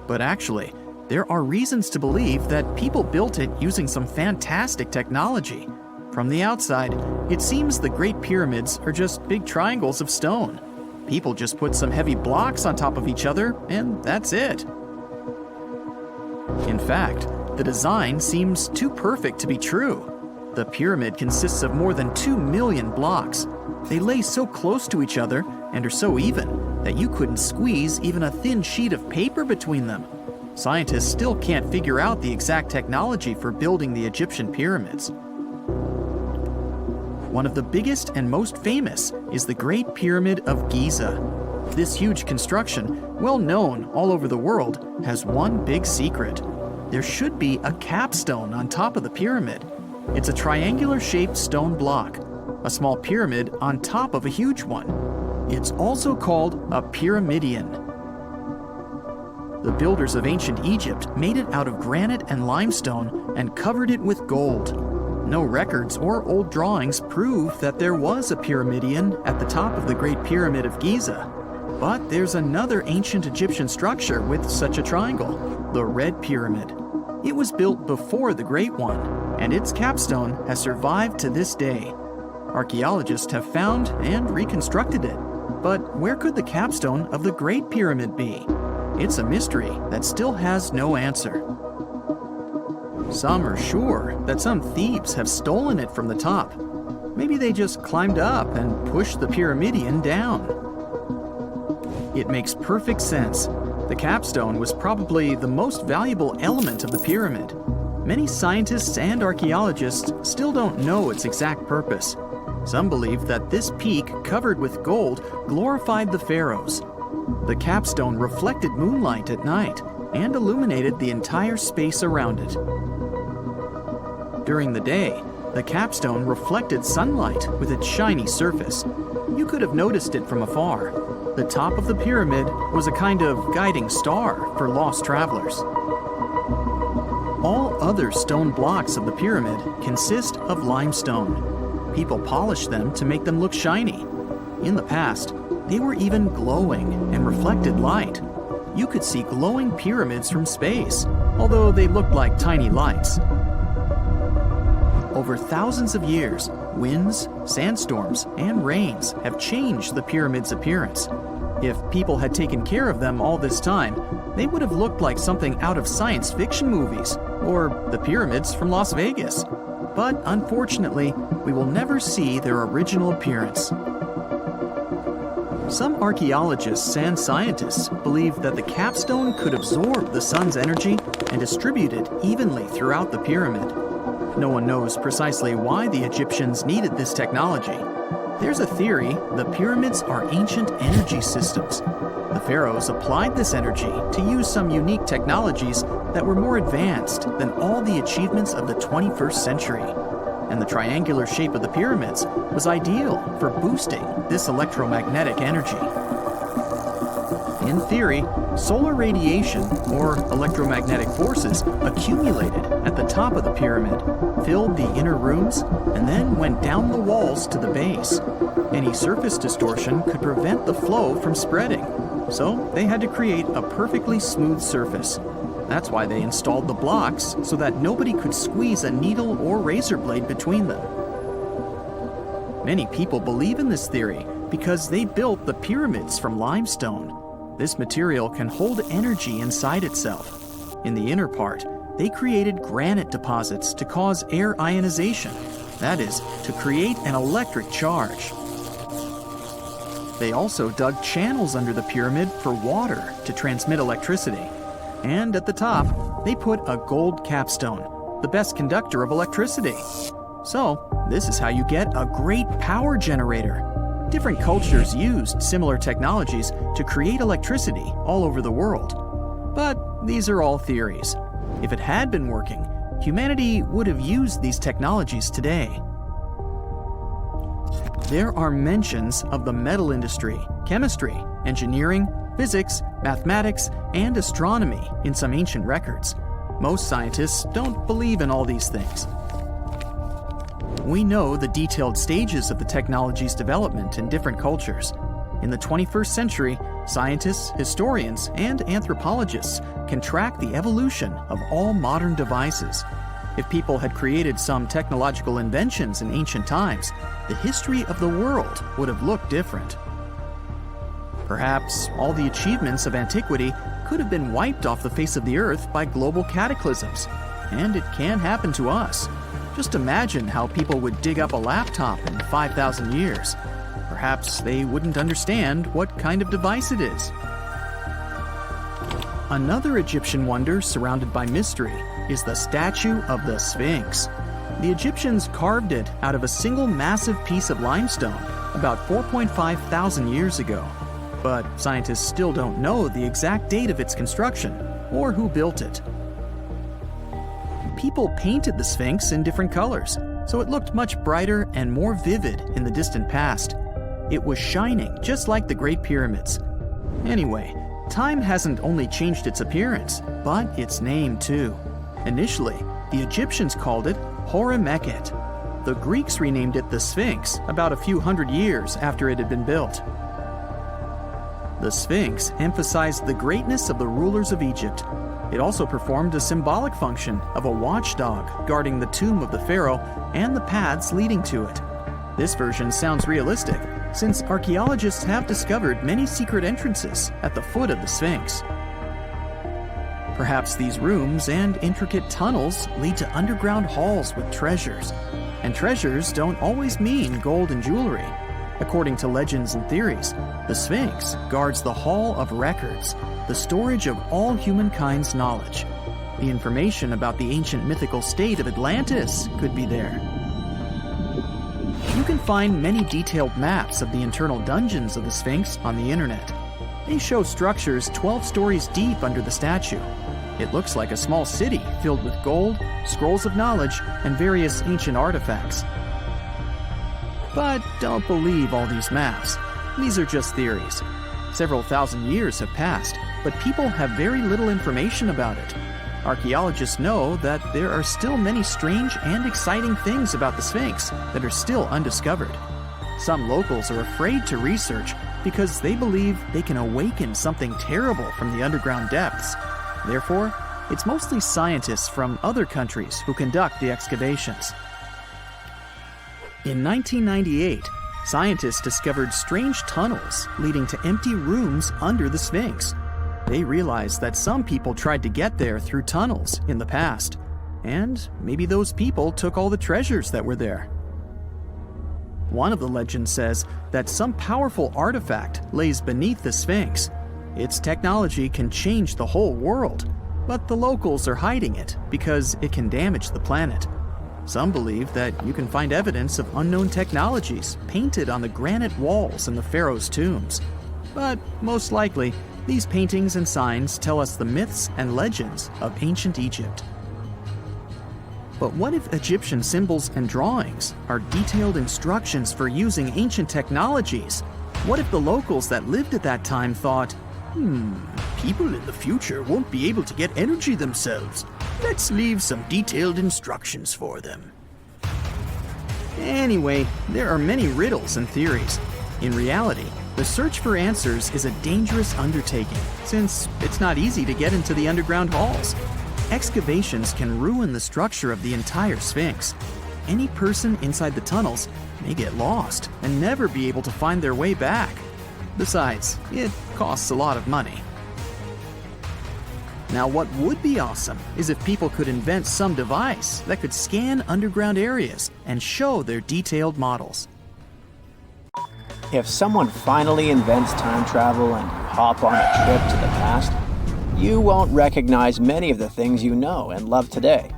But actually, there are reasons to believe that people built it using some fantastic technology. From the outside, it seems the Great Pyramids are just big triangles of stone. People just put some heavy blocks on top of each other, and that's it. In fact, the design seems too perfect to be true. The pyramid consists of more than 2 million blocks. They lay so close to each other and are so even that you couldn't squeeze even a thin sheet of paper between them. Scientists still can't figure out the exact technology for building the Egyptian pyramids. One of the biggest and most famous is the Great Pyramid of Giza. This huge construction, well known all over the world, has one big secret. There should be a capstone on top of the pyramid. It's a triangular-shaped stone block. a small pyramid on top of a huge one. It's also called a pyramidion. The builders of ancient Egypt made it out of granite and limestone and covered it with gold. No records or old drawings prove that there was a pyramidion at the top of the Great Pyramid of Giza. But there's another ancient Egyptian structure with such a triangle, the Red Pyramid. It was built before the Great One, and its capstone has survived to this day. Archaeologists have found and reconstructed it. But where could the capstone of the Great Pyramid be? It's a mystery that still has no answer. Some are sure that some thieves have stolen it from the top. Maybe they just climbed up and pushed the pyramidion down. It makes perfect sense. The capstone was probably the most valuable element of the pyramid. Many scientists and archaeologists still don't know its exact purpose. Some believe that this peak covered with gold glorified the pharaohs. The capstone reflected moonlight at night and illuminated the entire space around it. During the day, the capstone reflected sunlight with its shiny surface. You could have noticed it from afar. The top of the pyramid was a kind of guiding star for lost travelers. All other stone blocks of the pyramid consist of limestone. People polished them to make them look shiny. In the past, they were even glowing and reflected light. You could see glowing pyramids from space, although they looked like tiny lights. Over thousands of years, winds, sandstorms, and rains have changed the pyramid's appearance. If people had taken care of them all this time, they would have looked like something out of science fiction movies, or the pyramids from Las Vegas. But unfortunately, we will never see their original appearance. Some archaeologists and scientists believe that the capstone could absorb the sun's energy and distribute it evenly throughout the pyramid. No one knows precisely why the Egyptians needed this technology. There's a theory the pyramids are ancient energy systems. The pharaohs applied this energy to use some unique technologies that were more advanced than all the achievements of the 21st century. And the triangular shape of the pyramids was ideal for boosting this electromagnetic energy. In theory, solar radiation, or electromagnetic forces, accumulated at the top of the pyramid, filled the inner rooms, and then went down the walls to the base. Any surface distortion could prevent the flow from spreading, so they had to create a perfectly smooth surface. That's why they installed the blocks so that nobody could squeeze a needle or razor blade between them. Many people believe in this theory because they built the pyramids from limestone. This material can hold energy inside itself. In the inner part, they created granite deposits to cause air ionization, that is, to create an electric charge. They also dug channels under the pyramid for water to transmit electricity. And at the top, they put a gold capstone, the best conductor of electricity. So, this is how you get a great power generator. Different cultures used similar technologies to create electricity all over the world. But these are all theories. If it had been working, humanity would have used these technologies today. There are mentions of the metal industry, chemistry, engineering, physics, mathematics, and astronomy in some ancient records. Most scientists don't believe in all these things. We know the detailed stages of the technology's development in different cultures. In the 21st century, scientists, historians, and anthropologists can track the evolution of all modern devices. If people had created some technological inventions in ancient times, the history of the world would have looked different. Perhaps all the achievements of antiquity could have been wiped off the face of the earth by global cataclysms, and it can happen to us. Just imagine how people would dig up a laptop in 5,000 years. Perhaps they wouldn't understand what kind of device it is. Another Egyptian wonder surrounded by mystery is the statue of the Sphinx. The Egyptians carved it out of a single massive piece of limestone about 4.5 thousand years ago. But scientists still don't know the exact date of its construction or who built it. People painted the Sphinx in different colors. so it looked much brighter and more vivid in the distant past. It was shining just like the Great Pyramids. Anyway, time hasn't only changed its appearance, but its name too. Initially, the Egyptians called it Hora-Mekhet. The Greeks renamed it the Sphinx about a few hundred years after it had been built. The Sphinx emphasized the greatness of the rulers of Egypt. It also performed a symbolic function of a watchdog guarding the tomb of the pharaoh and the paths leading to it. This version sounds realistic, since archaeologists have discovered many secret entrances at the foot of the Sphinx. Perhaps these rooms and intricate tunnels lead to underground halls with treasures. And treasures don't always mean gold and jewelry. According to legends and theories, the Sphinx guards the Hall of Records, the storage of all humankind's knowledge. The information about the ancient mythical state of Atlantis could be there. You can find many detailed maps of the internal dungeons of the Sphinx on the internet. They show structures 12 stories deep under the statue. It looks like a small city filled with gold, scrolls of knowledge, and various ancient artifacts. But don't believe all these maps. These are just theories. Several thousand years have passed, but people have very little information about it. Archaeologists know that there are still many strange and exciting things about the Sphinx that are still undiscovered. Some locals are afraid to research because they believe they can awaken something terrible from the underground depths. Therefore, it's mostly scientists from other countries who conduct the excavations. In 1998, scientists discovered strange tunnels leading to empty rooms under the Sphinx. They realized that some people tried to get there through tunnels in the past, and maybe those people took all the treasures that were there. One of the legends says that some powerful artifact lays beneath the Sphinx. Its technology can change the whole world, but the locals are hiding it because it can damage the planet. Some believe that you can find evidence of unknown technologies painted on the granite walls in the pharaoh's tombs. But most likely, these paintings and signs tell us the myths and legends of ancient Egypt. But what if Egyptian symbols and drawings are detailed instructions for using ancient technologies? What if the locals that lived at that time thought, people in the future won't be able to get energy themselves. Let's leave some detailed instructions for them. Anyway, there are many riddles and theories. In reality, the search for answers is a dangerous undertaking, since it's not easy to get into the underground halls. Excavations can ruin the structure of the entire Sphinx. Any person inside the tunnels may get lost and never be able to find their way back. Besides, it costs a lot of money. Now, what would be awesome is if people could invent some device that could scan underground areas and show their detailed models. If someone finally invents time travel and you hop on a trip to the past, you won't recognize many of the things you know and love today.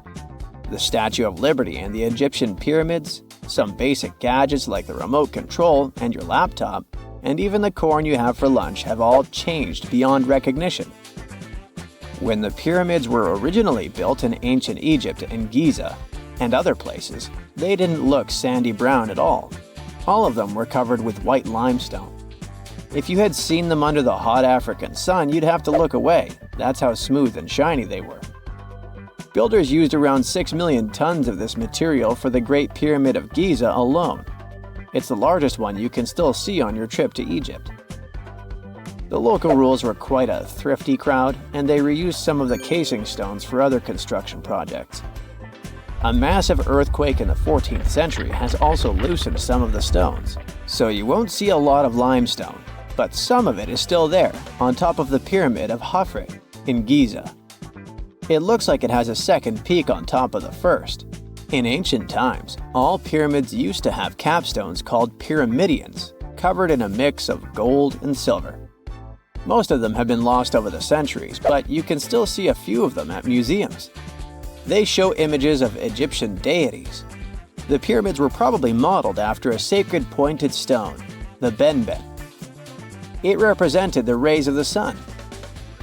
The Statue of Liberty and the Egyptian pyramids, some basic gadgets like the remote control and your laptop, and even the corn you have for lunch have all changed beyond recognition. When the pyramids were originally built in ancient Egypt and Giza and other places, they didn't look sandy brown at all. All of them were covered with white limestone. If you had seen them under the hot African sun, you'd have to look away. That's how smooth and shiny they were. Builders used around 6 million tons of this material for the Great Pyramid of Giza alone. It's the largest one you can still see on your trip to Egypt. The local rules were quite a thrifty crowd, and they reused some of the casing stones for other construction projects. A massive earthquake in the 14th century has also loosened some of the stones, so you won't see a lot of limestone, but some of it is still there, on top of the Pyramid of Khafre in Giza. It looks like it has a second peak on top of the first. In ancient times, all pyramids used to have capstones called pyramidions, covered in a mix of gold and silver. Most of them have been lost over the centuries, but you can still see a few of them at museums. They show images of Egyptian deities. The pyramids were probably modeled after a sacred pointed stone, the benben. It represented the rays of the sun.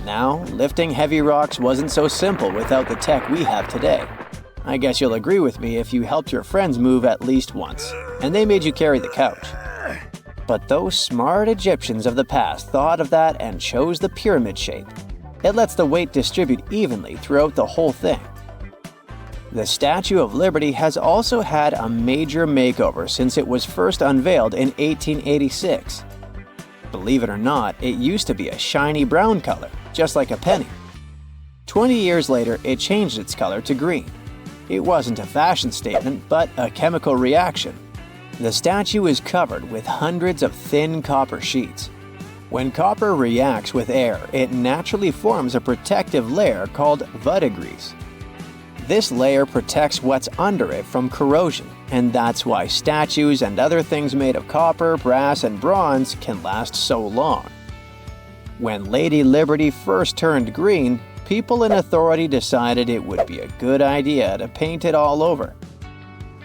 Now, lifting heavy rocks wasn't so simple without the tech we have today. I guess you'll agree with me if you helped your friends move at least once, and they made you carry the couch. But those smart Egyptians of the past thought of that and chose the pyramid shape. It lets the weight distribute evenly throughout the whole thing. The Statue of Liberty has also had a major makeover since it was first unveiled in 1886. Believe it or not, it used to be a shiny brown color, just like a penny. 20 years later, it changed its color to green. It wasn't a fashion statement, but a chemical reaction. The statue is covered with hundreds of thin copper sheets. When copper reacts with air, it naturally forms a protective layer called verdigris. This layer protects what's under it from corrosion, and that's why statues and other things made of copper, brass, and bronze can last so long. When Lady Liberty first turned green, people in authority decided it would be a good idea to paint it all over.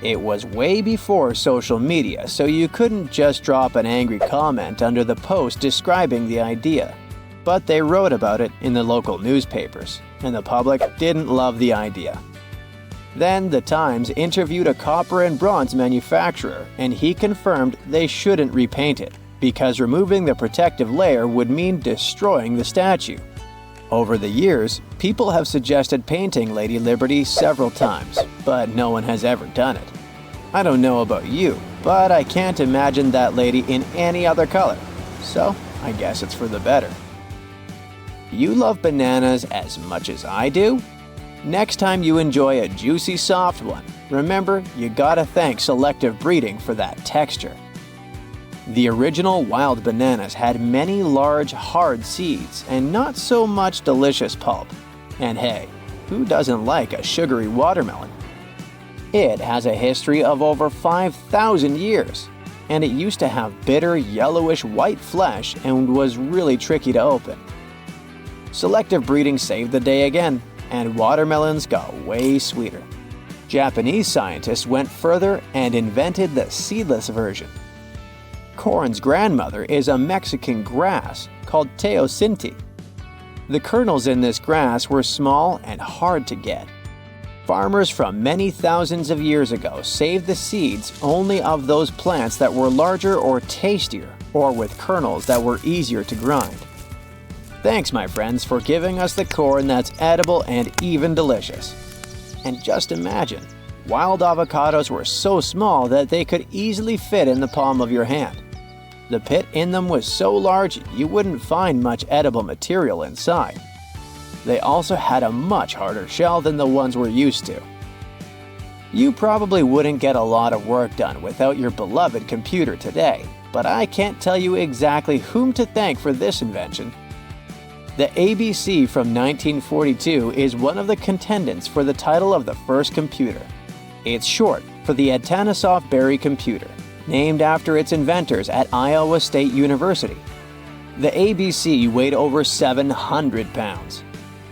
It was way before social media, so you couldn't just drop an angry comment under the post describing the idea. But they wrote about it in the local newspapers, and the public didn't love the idea. Then the Times interviewed a copper and bronze manufacturer, and he confirmed they shouldn't repaint it, because removing the protective layer would mean destroying the statue. Over the years, people have suggested painting Lady Liberty several times, but no one has ever done it. I don't know about you, but I can't imagine that lady in any other color, so I guess it's for the better. You love bananas as much as I do? Next time you enjoy a juicy soft one, remember you gotta thank selective breeding for that texture. The original wild bananas had many large, hard seeds and not so much delicious pulp. And hey, who doesn't like a sugary watermelon? It has a history of over 5,000 years, and it used to have bitter, yellowish white flesh and was really tricky to open. Selective breeding saved the day again, and watermelons got way sweeter. Japanese scientists went further and invented the seedless version. Corn's grandmother is a Mexican grass called teosinte. The kernels in this grass were small and hard to get. Farmers from many thousands of years ago saved the seeds only of those plants that were larger or tastier, or with kernels that were easier to grind. Thanks, my friends, for giving us the corn that's edible and even delicious. And just imagine, wild avocados were so small that they could easily fit in the palm of your hand. The pit in them was so large you wouldn't find much edible material inside. They also had a much harder shell than the ones we're used to. You probably wouldn't get a lot of work done without your beloved computer today, but I can't tell you exactly whom to thank for this invention. The ABC from 1942 is one of the contendants for the title of the first computer. It's short for the Atanasoff Berry computer, named after its inventors at Iowa State University. The ABC weighed over 700 pounds.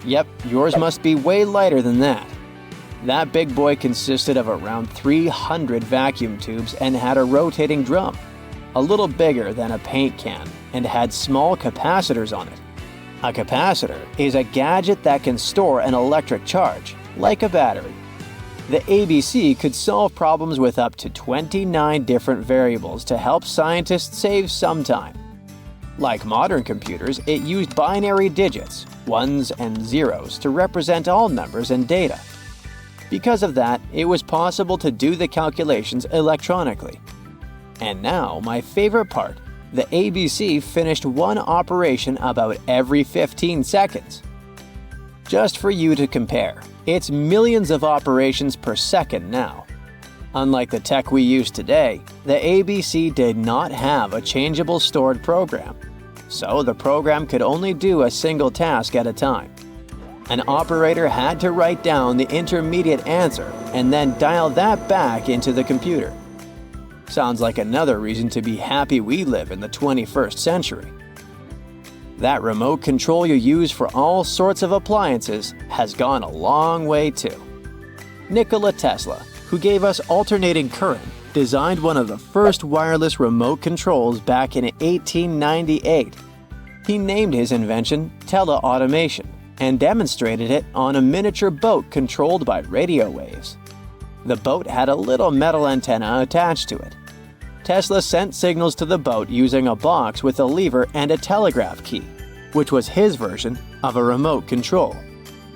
Yep, yours must be way lighter than that. That big boy consisted of around 300 vacuum tubes and had a rotating drum, a little bigger than a paint can, and had small capacitors on it. A capacitor is a gadget that can store an electric charge, like a battery. The ABC could solve problems with up to 29 different variables to help scientists save some time. Like modern computers, it used binary digits, ones and zeros, to represent all numbers and data. Because of that, it was possible to do the calculations electronically. And now, my favorite part, the ABC finished one operation about every 15 seconds. Just for you to compare, it's millions of operations per second now. Unlike the tech we use today, the ABC did not have a changeable stored program, so the program could only do a single task at a time. An operator had to write down the intermediate answer and then dial that back into the computer. Sounds like another reason to be happy we live in the 21st century. That remote control you use for all sorts of appliances has gone a long way too. Nikola Tesla, who gave us alternating current, designed one of the first wireless remote controls back in 1898. He named his invention teleautomation and demonstrated it on a miniature boat controlled by radio waves. The boat had a little metal antenna attached to it. Tesla sent signals to the boat using a box with a lever and a telegraph key, which was his version of a remote control.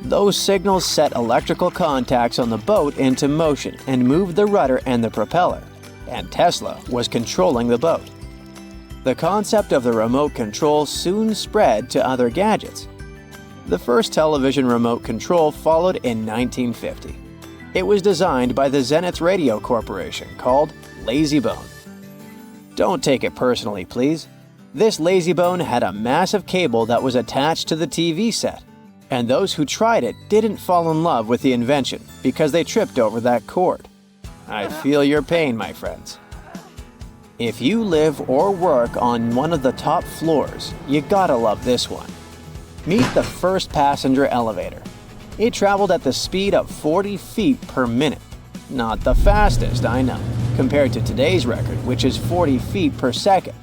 Those signals set electrical contacts on the boat into motion and moved the rudder and the propeller, and Tesla was controlling the boat. The concept of the remote control soon spread to other gadgets. The first television remote control followed in 1950. It was designed by the Zenith Radio Corporation, called LazyBone. Don't take it personally, please. This LazyBone had a massive cable that was attached to the TV set, and those who tried it didn't fall in love with the invention because they tripped over that cord. I feel your pain, my friends. If you live or work on one of the top floors, you gotta love this one. Meet the first passenger elevator. It traveled at the speed of 40 feet per minute. Not the fastest, I know, compared to today's record, which is 40 feet per second.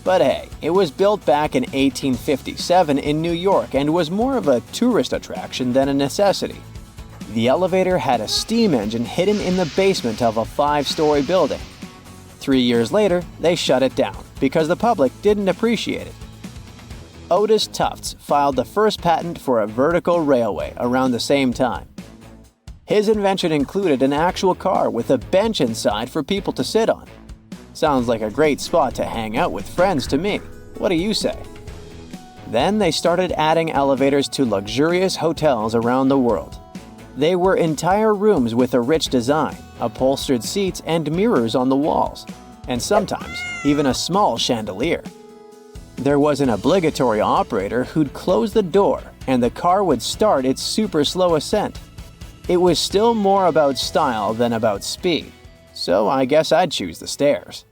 But hey, it was built back in 1857 in New York and was more of a tourist attraction than a necessity. The elevator had a steam engine hidden in the basement of a 5-story building. 3 years later, they shut it down because the public didn't appreciate it. Otis Tufts filed the first patent for a vertical railway around the same time. His invention included an actual car with a bench inside for people to sit on. Sounds like a great spot to hang out with friends to me. What do you say? Then they started adding elevators to luxurious hotels around the world. They were entire rooms with a rich design, upholstered seats and mirrors on the walls, and sometimes even a small chandelier. There was an obligatory operator who'd close the door and the car would start its super slow ascent. It was still more about style than about speed, so I guess I'd choose the stairs.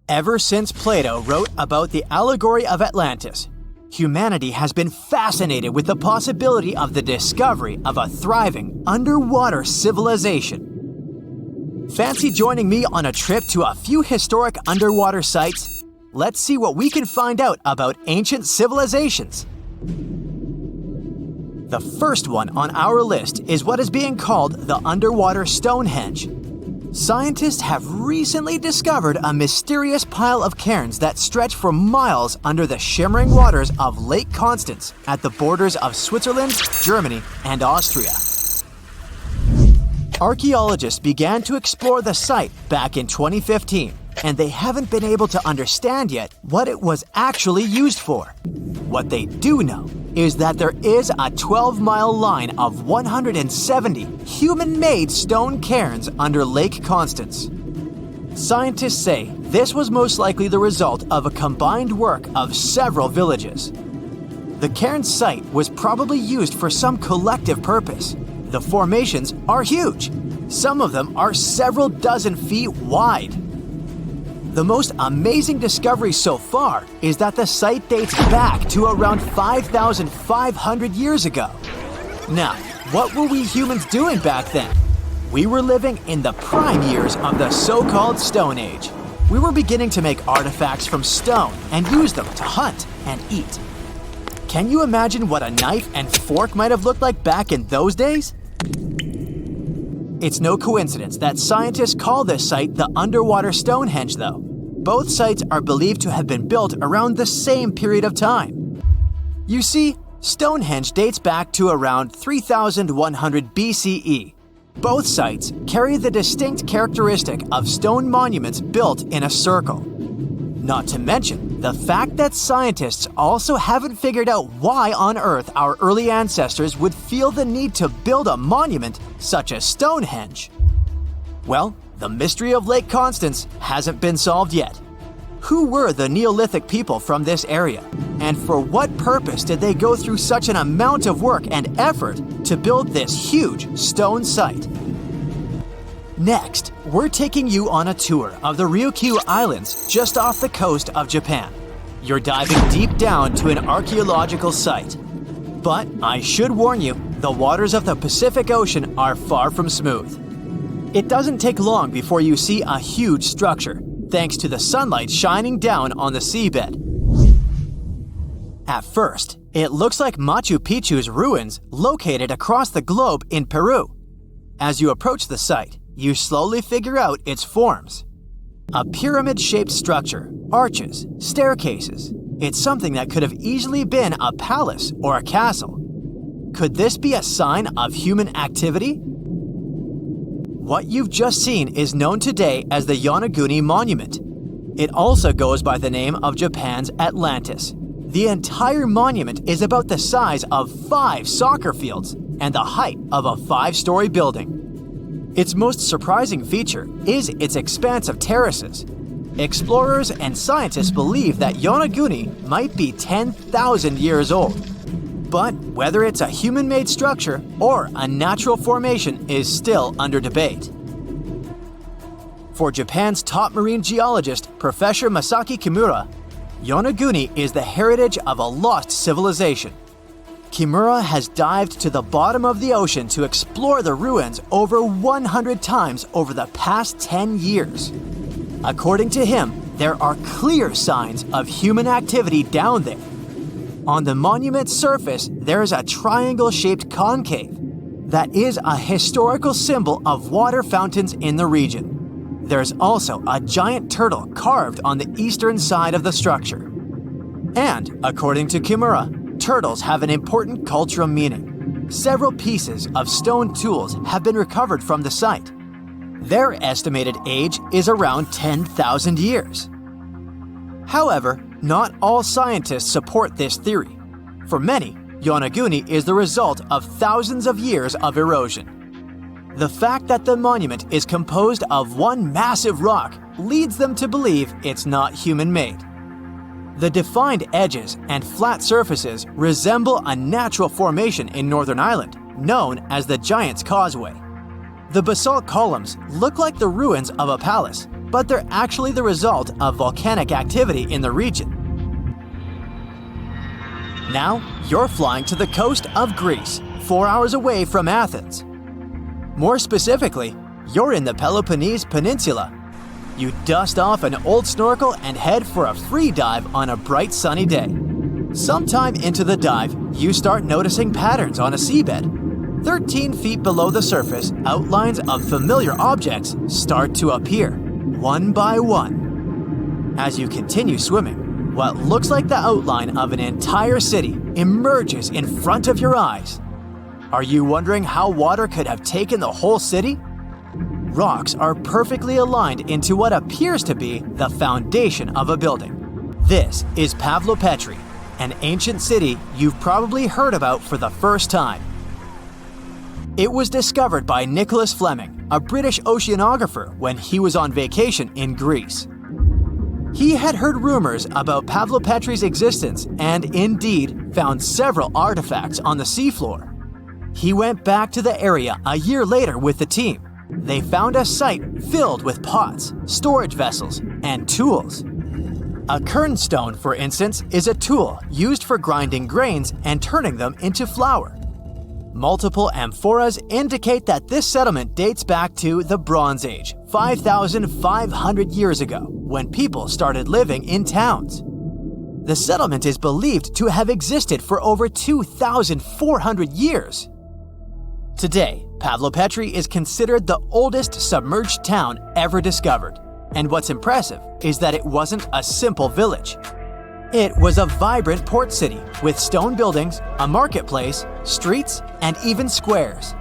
Ever since Plato wrote about the allegory of Atlantis, humanity has been fascinated with the possibility of the discovery of a thriving underwater civilization. Fancy joining me on a trip to a few historic underwater sites? Let's see what we can find out about ancient civilizations. The first one on our list is what is being called the underwater Stonehenge. Scientists have recently discovered a mysterious pile of cairns that stretch for miles under the shimmering waters of Lake Constance at the borders of Switzerland, Germany, and Austria. Archaeologists began to explore the site back in 2015, and they haven't been able to understand yet what it was actually used for. What they do know is that there is a 12-mile line of 170 human-made stone cairns under Lake Constance. Scientists say this was most likely the result of a combined work of several villages. The cairn site was probably used for some collective purpose. The formations are huge. Some of them are several dozen feet wide. The most amazing discovery so far is that the site dates back to around 5,500 years ago. Now, what were we humans doing back then? We were living in the prime years of the so-called Stone Age. We were beginning to make artifacts from stone and use them to hunt and eat. Can you imagine what a knife and fork might have looked like back in those days? It's no coincidence that scientists call this site the underwater Stonehenge, though. Both sites are believed to have been built around the same period of time. You see, Stonehenge dates back to around 3,100 BCE. Both sites carry the distinct characteristic of stone monuments built in a circle. Not to mention the fact that scientists also haven't figured out why on earth our early ancestors would feel the need to build a monument such as Stonehenge. Well, the mystery of Lake Constance hasn't been solved yet. Who were the Neolithic people from this area? And for what purpose did they go through such an amount of work and effort to build this huge stone site? Next, we're taking you on a tour of the Ryukyu Islands just off the coast of Japan. You're diving deep down to an archaeological site. But I should warn you, the waters of the Pacific Ocean are far from smooth. It doesn't take long before you see a huge structure, thanks to the sunlight shining down on the seabed. At first, it looks like Machu Picchu's ruins located across the globe in Peru. As you approach the site, you slowly figure out its forms. A pyramid-shaped structure, arches, staircases. It's something that could have easily been a palace or a castle. Could this be a sign of human activity? What you've just seen is known today as the Yonaguni Monument. It also goes by the name of Japan's Atlantis. The entire monument is about the size of 5 soccer fields and the height of a 5-story building. Its most surprising feature is its expanse of terraces. Explorers and scientists believe that Yonaguni might be 10,000 years old. But whether it's a human-made structure or a natural formation is still under debate. For Japan's top marine geologist, Professor Masaki Kimura, Yonaguni is the heritage of a lost civilization. Kimura has dived to the bottom of the ocean to explore the ruins over 100 times over the past 10 years. According to him, there are clear signs of human activity down there. On the monument's surface, there is a triangle-shaped concave that is a historical symbol of water fountains in the region. There's also a giant turtle carved on the eastern side of the structure. And, according to Kimura, turtles have an important cultural meaning. Several pieces of stone tools have been recovered from the site. Their estimated age is around 10,000 years. However, not all scientists support this theory. For many, Yonaguni is the result of thousands of years of erosion. The fact that the monument is composed of one massive rock leads them to believe it's not human-made. The defined edges and flat surfaces resemble a natural formation in Northern Ireland, known as the Giant's Causeway. The basalt columns look like the ruins of a palace, but they're actually the result of volcanic activity in the region. Now, you're flying to the coast of Greece, 4 hours away from Athens. More specifically, you're in the Peloponnese Peninsula. You dust off an old snorkel and head for a free dive on a bright sunny day. Sometime into the dive, you start noticing patterns on a seabed. 13 feet below the surface, outlines of familiar objects start to appear, one by one. As you continue swimming, what looks like the outline of an entire city emerges in front of your eyes. Are you wondering how water could have taken the whole city? Rocks are perfectly aligned into what appears to be the foundation of a building. This is Pavlopetri, an ancient city you've probably heard about for the first time. It was discovered by Nicholas Fleming, a British oceanographer, when he was on vacation in Greece. He had heard rumors about Pavlopetri's existence and indeed found several artifacts on the seafloor. He went back to the area a year later with the team. They found a site filled with pots, storage vessels, and tools. A kernstone, for instance, is a tool used for grinding grains and turning them into flour. Multiple amphoras indicate that this settlement dates back to the Bronze Age, 5,500 years ago, when people started living in towns. The settlement is believed to have existed for over 2,400 years. Today, Pavlopetri is considered the oldest submerged town ever discovered, and what's impressive is that it wasn't a simple village. It was a vibrant port city with stone buildings, a marketplace, streets, and even squares.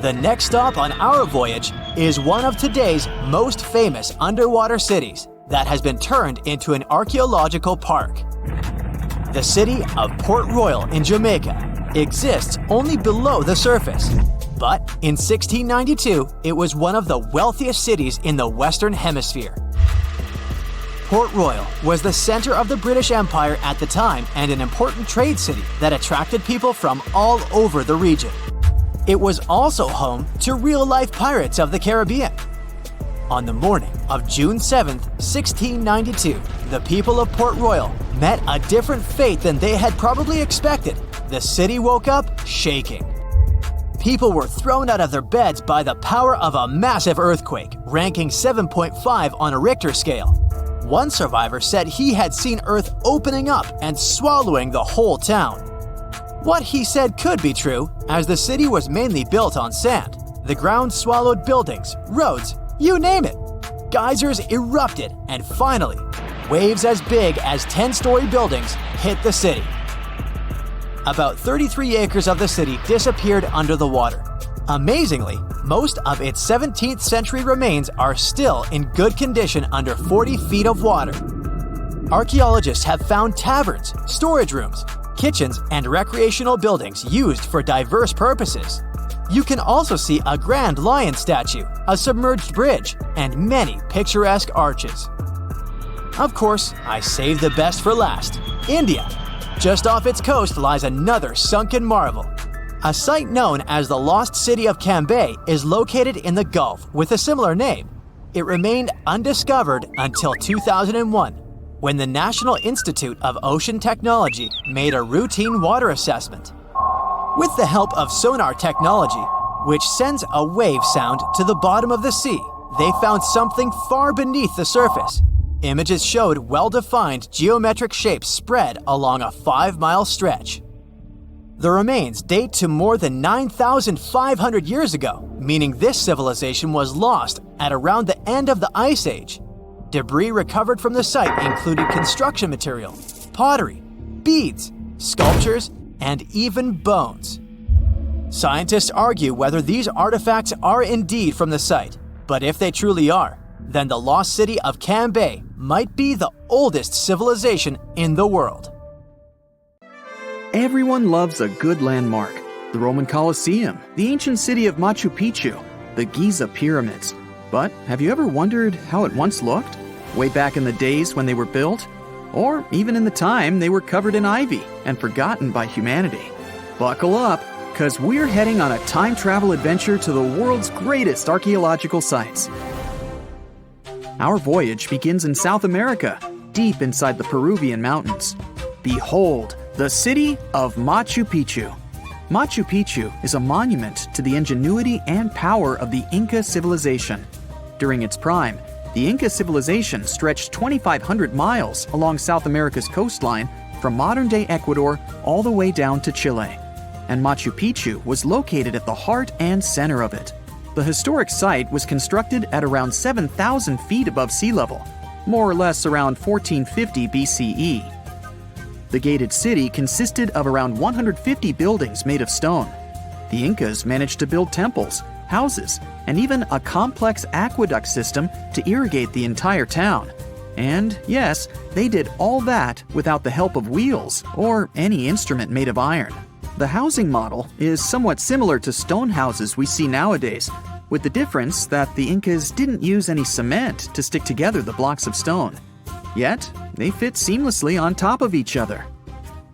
The next stop on our voyage is one of today's most famous underwater cities that has been turned into an archaeological park. The city of Port Royal in Jamaica exists only below the surface, but in 1692 it was one of the wealthiest cities in the Western Hemisphere. Port Royal was the center of the British Empire at the time and an important trade city that attracted people from all over the region. It was also home to real-life pirates of the Caribbean. On the morning of June 7, 1692, the people of Port Royal met a different fate than they had probably expected. The city woke up shaking. People were thrown out of their beds by the power of a massive earthquake, ranking 7.5 on a Richter scale. One survivor said he had seen Earth opening up and swallowing the whole town. What he said could be true, as the city was mainly built on sand. The ground swallowed buildings, roads, you name it. Geysers erupted, and finally, waves as big as 10-story buildings hit the city. About 33 acres of the city disappeared under the water. Amazingly, most of its 17th century remains are still in good condition under 40 feet of water. Archaeologists have found taverns, storage rooms, kitchens, and recreational buildings used for diverse purposes. You can also see a grand lion statue, a submerged bridge, and many picturesque arches. Of course, I saved the best for last: India. Just off its coast lies another sunken marvel. A site known as the Lost City of Cambay is located in the Gulf with a similar name. It remained undiscovered until 2001, when the National Institute of Ocean Technology made a routine water assessment. With the help of sonar technology, which sends a wave sound to the bottom of the sea, they found something far beneath the surface. Images showed well-defined geometric shapes spread along a 5-mile stretch. The remains date to more than 9,500 years ago, meaning this civilization was lost at around the end of the Ice Age. Debris recovered from the site included construction material, pottery, beads, sculptures, and even bones. Scientists argue whether these artifacts are indeed from the site, but if they truly are, then the lost city of Cambay might be the oldest civilization in the world. Everyone loves a good landmark. The Roman Colosseum, the ancient city of Machu Picchu, the Giza pyramids. But have you ever wondered how it once looked? Way back in the days when they were built? Or even in the time they were covered in ivy and forgotten by humanity? Buckle up, because we're heading on a time travel adventure to the world's greatest archaeological sites. Our voyage begins in South America, deep inside the Peruvian mountains. Behold, the city of Machu Picchu. Machu Picchu is a monument to the ingenuity and power of the Inca civilization. During its prime, the Inca civilization stretched 2,500 miles along South America's coastline from modern-day Ecuador all the way down to Chile. And Machu Picchu was located at the heart and center of it. The historic site was constructed at around 7,000 feet above sea level, more or less around 1450 BCE. The gated city consisted of around 150 buildings made of stone. The Incas managed to build temples, houses, and even a complex aqueduct system to irrigate the entire town. And yes, they did all that without the help of wheels or any instrument made of iron. The housing model is somewhat similar to stone houses we see nowadays, with the difference that the Incas didn't use any cement to stick together the blocks of stone. Yet, they fit seamlessly on top of each other.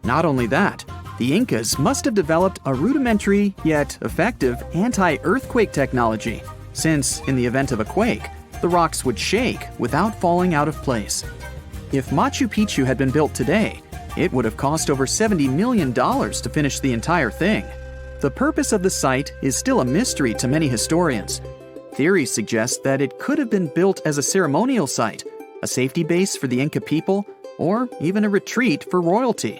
Not only that, the Incas must have developed a rudimentary yet effective anti-earthquake technology, since in the event of a quake, the rocks would shake without falling out of place. If Machu Picchu had been built today, it would have cost over $70 million to finish the entire thing. The purpose of the site is still a mystery to many historians. Theories suggest that it could have been built as a ceremonial site, a safety base for the Inca people, or even a retreat for royalty.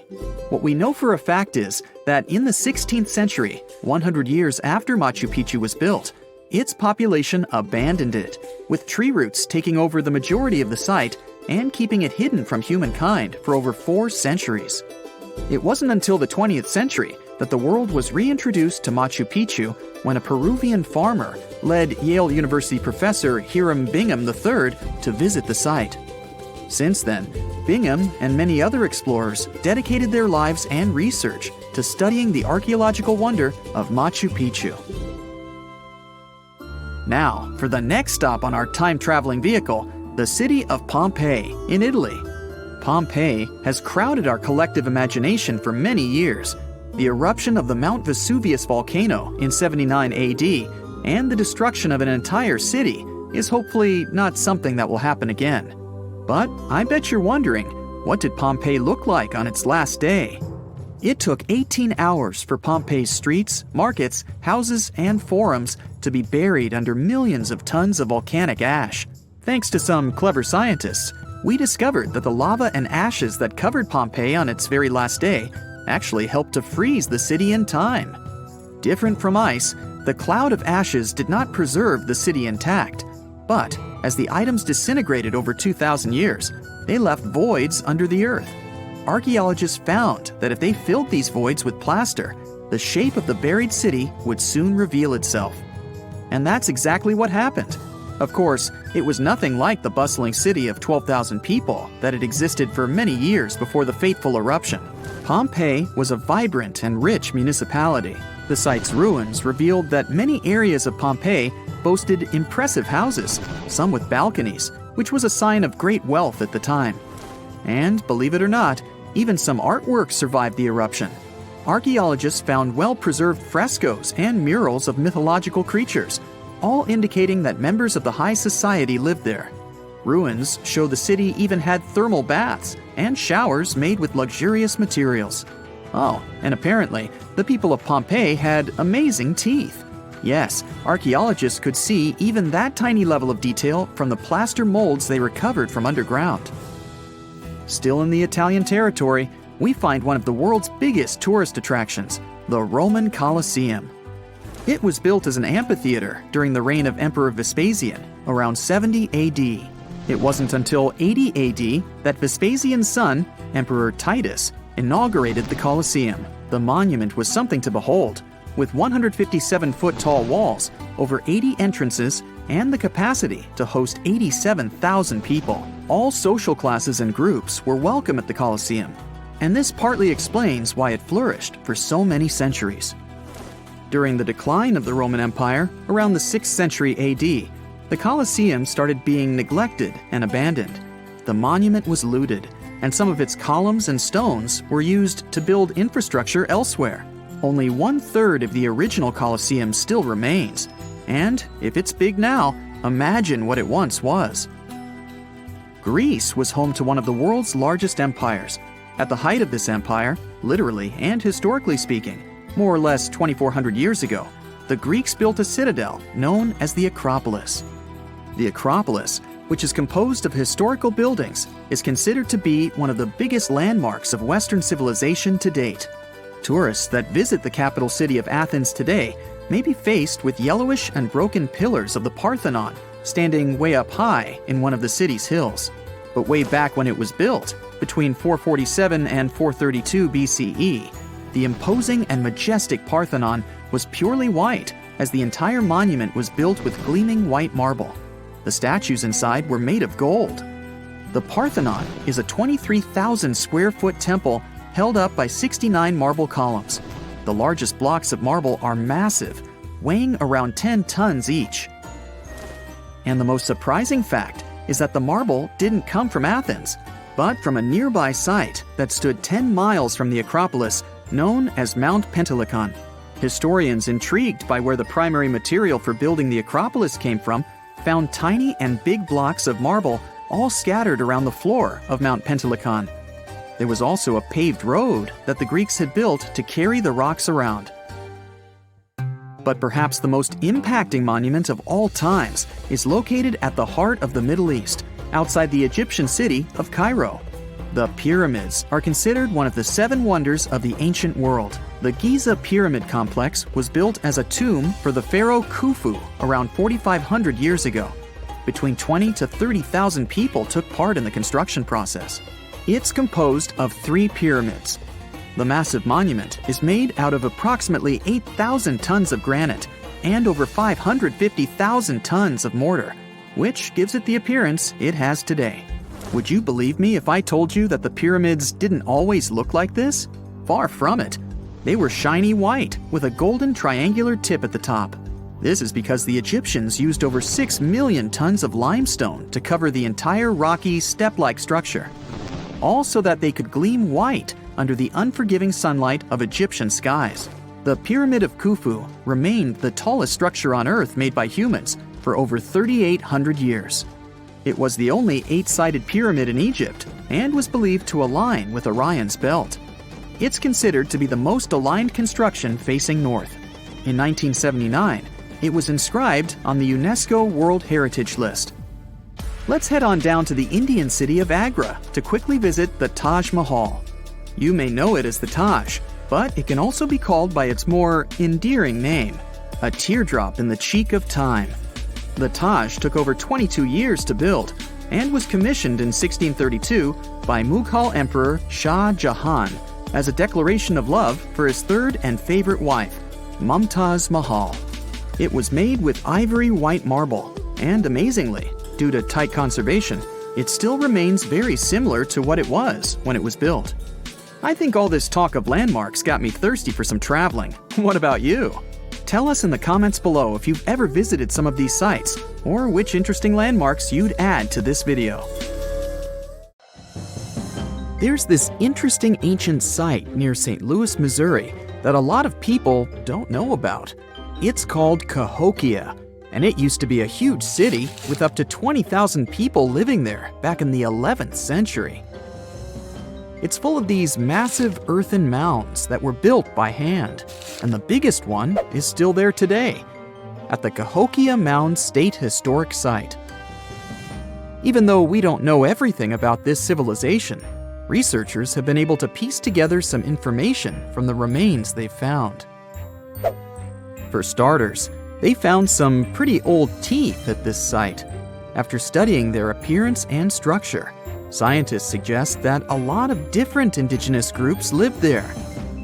What we know for a fact is that in the 16th century, 100 years after Machu Picchu was built, its population abandoned it, with tree roots taking over the majority of the site and keeping it hidden from humankind for over 4 centuries. It wasn't until the 20th century that the world was reintroduced to Machu Picchu when a Peruvian farmer led Yale University professor Hiram Bingham III to visit the site. Since then, Bingham and many other explorers dedicated their lives and research to studying the archaeological wonder of Machu Picchu. Now, for the next stop on our time-traveling vehicle, the city of Pompeii in Italy. Pompeii has crowded our collective imagination for many years. The eruption of the Mount Vesuvius volcano in 79 AD and the destruction of an entire city is hopefully not something that will happen again. But I bet you're wondering, what did Pompeii look like on its last day? It took 18 hours for Pompeii's streets, markets, houses, and forums to be buried under millions of tons of volcanic ash. Thanks to some clever scientists, we discovered that the lava and ashes that covered Pompeii on its very last day actually helped to freeze the city in time. Different from ice, the cloud of ashes did not preserve the city intact, but as the items disintegrated over 2,000 years, they left voids under the earth. Archaeologists found that if they filled these voids with plaster, the shape of the buried city would soon reveal itself. And that's exactly what happened. Of course, it was nothing like the bustling city of 12,000 people that had existed for many years before the fateful eruption. Pompeii was a vibrant and rich municipality. The site's ruins revealed that many areas of Pompeii boasted impressive houses, some with balconies, which was a sign of great wealth at the time. And, believe it or not, even some artwork survived the eruption. Archaeologists found well-preserved frescoes and murals of mythological creatures, all indicating that members of the high society lived there. Ruins show the city even had thermal baths and showers made with luxurious materials. Oh, and apparently, the people of Pompeii had amazing teeth. Yes, archaeologists could see even that tiny level of detail from the plaster molds they recovered from underground. Still in the Italian territory, we find one of the world's biggest tourist attractions, the Roman Colosseum. It was built as an amphitheater during the reign of Emperor Vespasian, around 70 AD. It wasn't until 80 AD that Vespasian's son, Emperor Titus, inaugurated the Colosseum. The monument was something to behold, with 157-foot-tall walls, over 80 entrances, and the capacity to host 87,000 people. All social classes and groups were welcome at the Colosseum, and this partly explains why it flourished for so many centuries. During the decline of the Roman Empire, around the 6th century AD, the Colosseum started being neglected and abandoned. The monument was looted, and some of its columns and stones were used to build infrastructure elsewhere. Only 1/3 of the original Colosseum still remains, and if it's big now, imagine what it once was. Greece was home to one of the world's largest empires. At the height of this empire, literally and historically speaking, more or less 2,400 years ago, the Greeks built a citadel known as the Acropolis. The Acropolis, which is composed of historical buildings, is considered to be one of the biggest landmarks of Western civilization to date. Tourists that visit the capital city of Athens today may be faced with yellowish and broken pillars of the Parthenon standing way up high in one of the city's hills. But way back when it was built, between 447 and 432 BCE, the imposing and majestic Parthenon was purely white, as the entire monument was built with gleaming white marble. The statues inside were made of gold. The Parthenon is a 23,000 square foot temple held up by 69 marble columns. The largest blocks of marble are massive, weighing around 10 tons each. And the most surprising fact is that the marble didn't come from Athens, but from a nearby site that stood 10 miles from the Acropolis, known as Mount Pentelicon. Historians intrigued by where the primary material for building the Acropolis came from found tiny and big blocks of marble all scattered around the floor of Mount Pentelicon. There was also a paved road that the Greeks had built to carry the rocks around. But perhaps the most impacting monument of all times is located at the heart of the Middle East, outside the Egyptian city of Cairo. The pyramids are considered one of the 7 wonders of the ancient world. The Giza Pyramid Complex was built as a tomb for the pharaoh Khufu around 4,500 years ago. Between 20 to 30,000 people took part in the construction process. It's composed of 3 pyramids. The massive monument is made out of approximately 8,000 tons of granite and over 550,000 tons of mortar, which gives it the appearance it has today. Would you believe me if I told you that the pyramids didn't always look like this? Far from it. They were shiny white with a golden triangular tip at the top. This is because the Egyptians used over 6 million tons of limestone to cover the entire rocky, step-like structure, all so that they could gleam white under the unforgiving sunlight of Egyptian skies. The Pyramid of Khufu remained the tallest structure on Earth made by humans for over 3,800 years. It was the only 8-sided pyramid in Egypt and was believed to align with Orion's belt. It's considered to be the most aligned construction facing north. In 1979, it was inscribed on the UNESCO World Heritage List. Let's head on down to the Indian city of Agra to quickly visit the Taj Mahal. You may know it as the Taj, but it can also be called by its more endearing name, a teardrop in the cheek of time. The Taj took over 22 years to build and was commissioned in 1632 by Mughal Emperor Shah Jahan as a declaration of love for his third and favorite wife, Mumtaz Mahal. It was made with ivory white marble, and amazingly, due to tight conservation, it still remains very similar to what it was when it was built. I think all this talk of landmarks got me thirsty for some traveling. What about you? Tell us in the comments below if you've ever visited some of these sites, or which interesting landmarks you'd add to this video. There's this interesting ancient site near St. Louis, Missouri, that a lot of people don't know about. It's called Cahokia, and it used to be a huge city with up to 20,000 people living there back in the 11th century. It's full of these massive earthen mounds that were built by hand, and the biggest one is still there today, at the Cahokia Mound State Historic Site. Even though we don't know everything about this civilization, researchers have been able to piece together some information from the remains they've found. For starters, they found some pretty old teeth at this site. After studying their appearance and structure, scientists suggest that a lot of different indigenous groups lived there.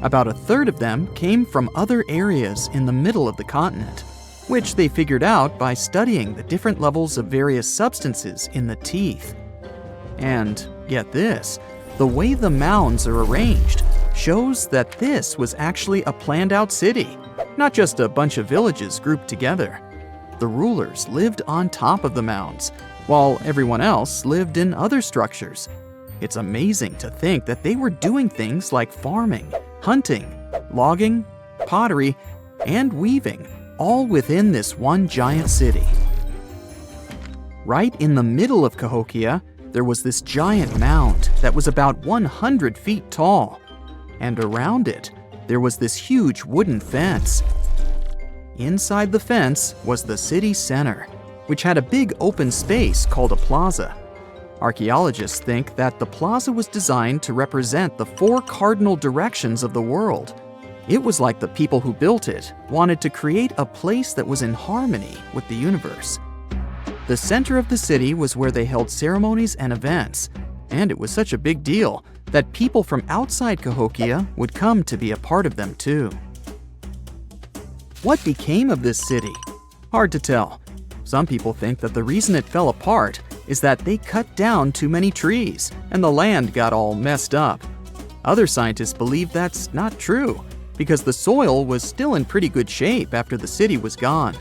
About a third of them came from other areas in the middle of the continent, which they figured out by studying the different levels of various substances in the teeth. And get this, the way the mounds are arranged shows that this was actually a planned-out city, not just a bunch of villages grouped together. The rulers lived on top of the mounds, while everyone else lived in other structures. It's amazing to think that they were doing things like farming, hunting, logging, pottery, and weaving, all within this one giant city. Right in the middle of Cahokia, there was this giant mound that was about 100 feet tall, and around it, there was this huge wooden fence. Inside the fence was the city center, which had a big open space called a plaza. Archaeologists think that the plaza was designed to represent the 4 cardinal directions of the world. It was like the people who built it wanted to create a place that was in harmony with the universe. The center of the city was where they held ceremonies and events, and it was such a big deal that people from outside Cahokia would come to be a part of them too. What became of this city? Hard to tell. Some people think that the reason it fell apart is that they cut down too many trees and the land got all messed up. Other scientists believe that's not true because the soil was still in pretty good shape after the city was gone.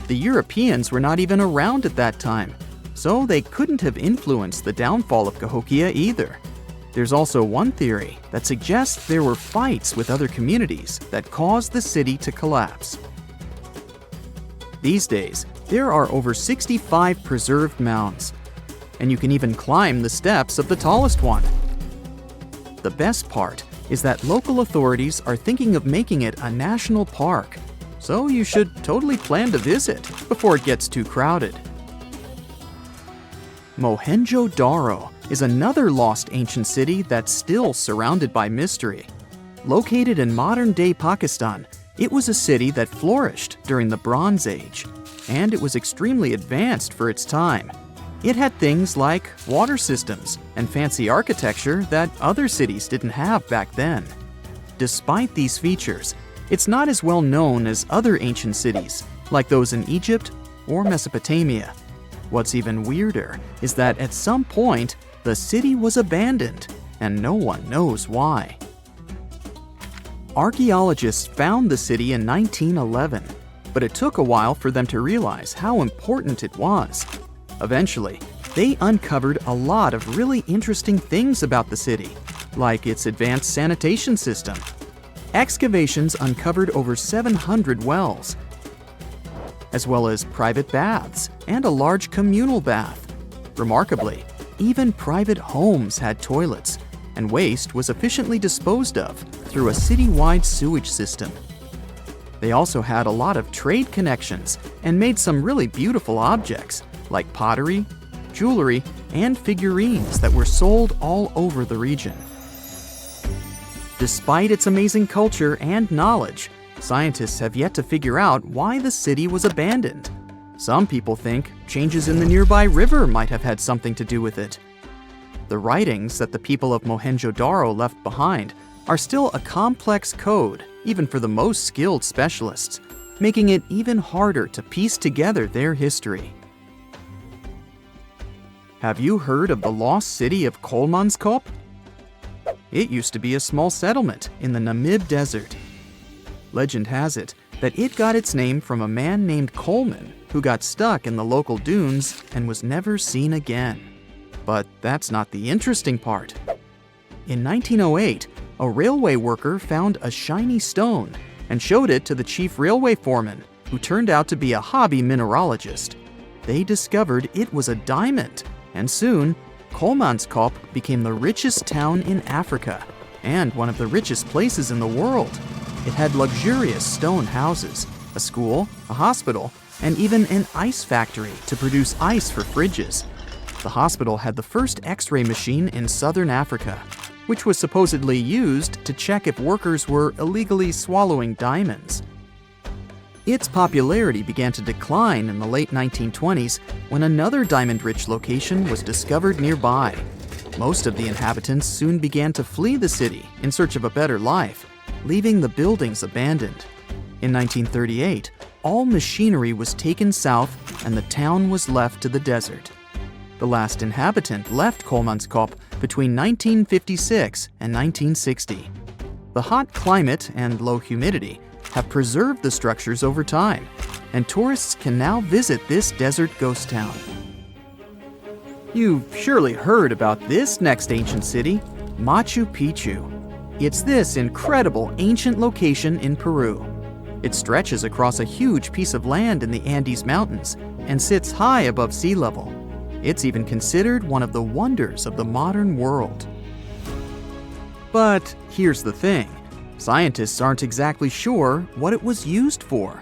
The Europeans were not even around at that time, so they couldn't have influenced the downfall of Cahokia either. There's also one theory that suggests there were fights with other communities that caused the city to collapse. These days, there are over 65 preserved mounds, and you can even climb the steps of the tallest one. The best part is that local authorities are thinking of making it a national park, so you should totally plan to visit before it gets too crowded. Mohenjo-Daro is another lost ancient city that's still surrounded by mystery. Located in modern-day Pakistan, it was a city that flourished during the Bronze Age, and it was extremely advanced for its time. It had things like water systems and fancy architecture that other cities didn't have back then. Despite these features, it's not as well known as other ancient cities, like those in Egypt or Mesopotamia. What's even weirder is that at some point, the city was abandoned, and no one knows why. Archaeologists found the city in 1911, but it took a while for them to realize how important it was. Eventually, they uncovered a lot of really interesting things about the city, like its advanced sanitation system. Excavations uncovered over 700 wells, as well as private baths and a large communal bath. Remarkably, even private homes had toilets, and waste was efficiently disposed of through a citywide sewage system. They also had a lot of trade connections and made some really beautiful objects, like pottery, jewelry, and figurines that were sold all over the region. Despite its amazing culture and knowledge, scientists have yet to figure out why the city was abandoned. Some people think changes in the nearby river might have had something to do with it. The writings that the people of Mohenjo-Daro left behind are still a complex code, even for the most skilled specialists, making it even harder to piece together their history. Have you heard of the lost city of Kolmanskop? It used to be a small settlement in the Namib Desert. Legend has it that it got its name from a man named Coleman who got stuck in the local dunes and was never seen again. But that's not the interesting part. In 1908, a railway worker found a shiny stone and showed it to the chief railway foreman, who turned out to be a hobby mineralogist. They discovered it was a diamond, and soon, Kolmanskop became the richest town in Africa and one of the richest places in the world. It had luxurious stone houses, a school, a hospital, and even an ice factory to produce ice for fridges. The hospital had the first X-ray machine in southern Africa, which was supposedly used to check if workers were illegally swallowing diamonds. Its popularity began to decline in the late 1920s when another diamond-rich location was discovered nearby. Most of the inhabitants soon began to flee the city in search of a better life, leaving the buildings abandoned. In 1938, all machinery was taken south and the town was left to the desert. The last inhabitant left Kolmanskop between 1956 and 1960. The hot climate and low humidity have preserved the structures over time, and tourists can now visit this desert ghost town. You've surely heard about this next ancient city, Machu Picchu. It's this incredible ancient location in Peru. It stretches across a huge piece of land in the Andes Mountains and sits high above sea level. It's even considered one of the wonders of the modern world. But here's the thing. Scientists aren't exactly sure what it was used for.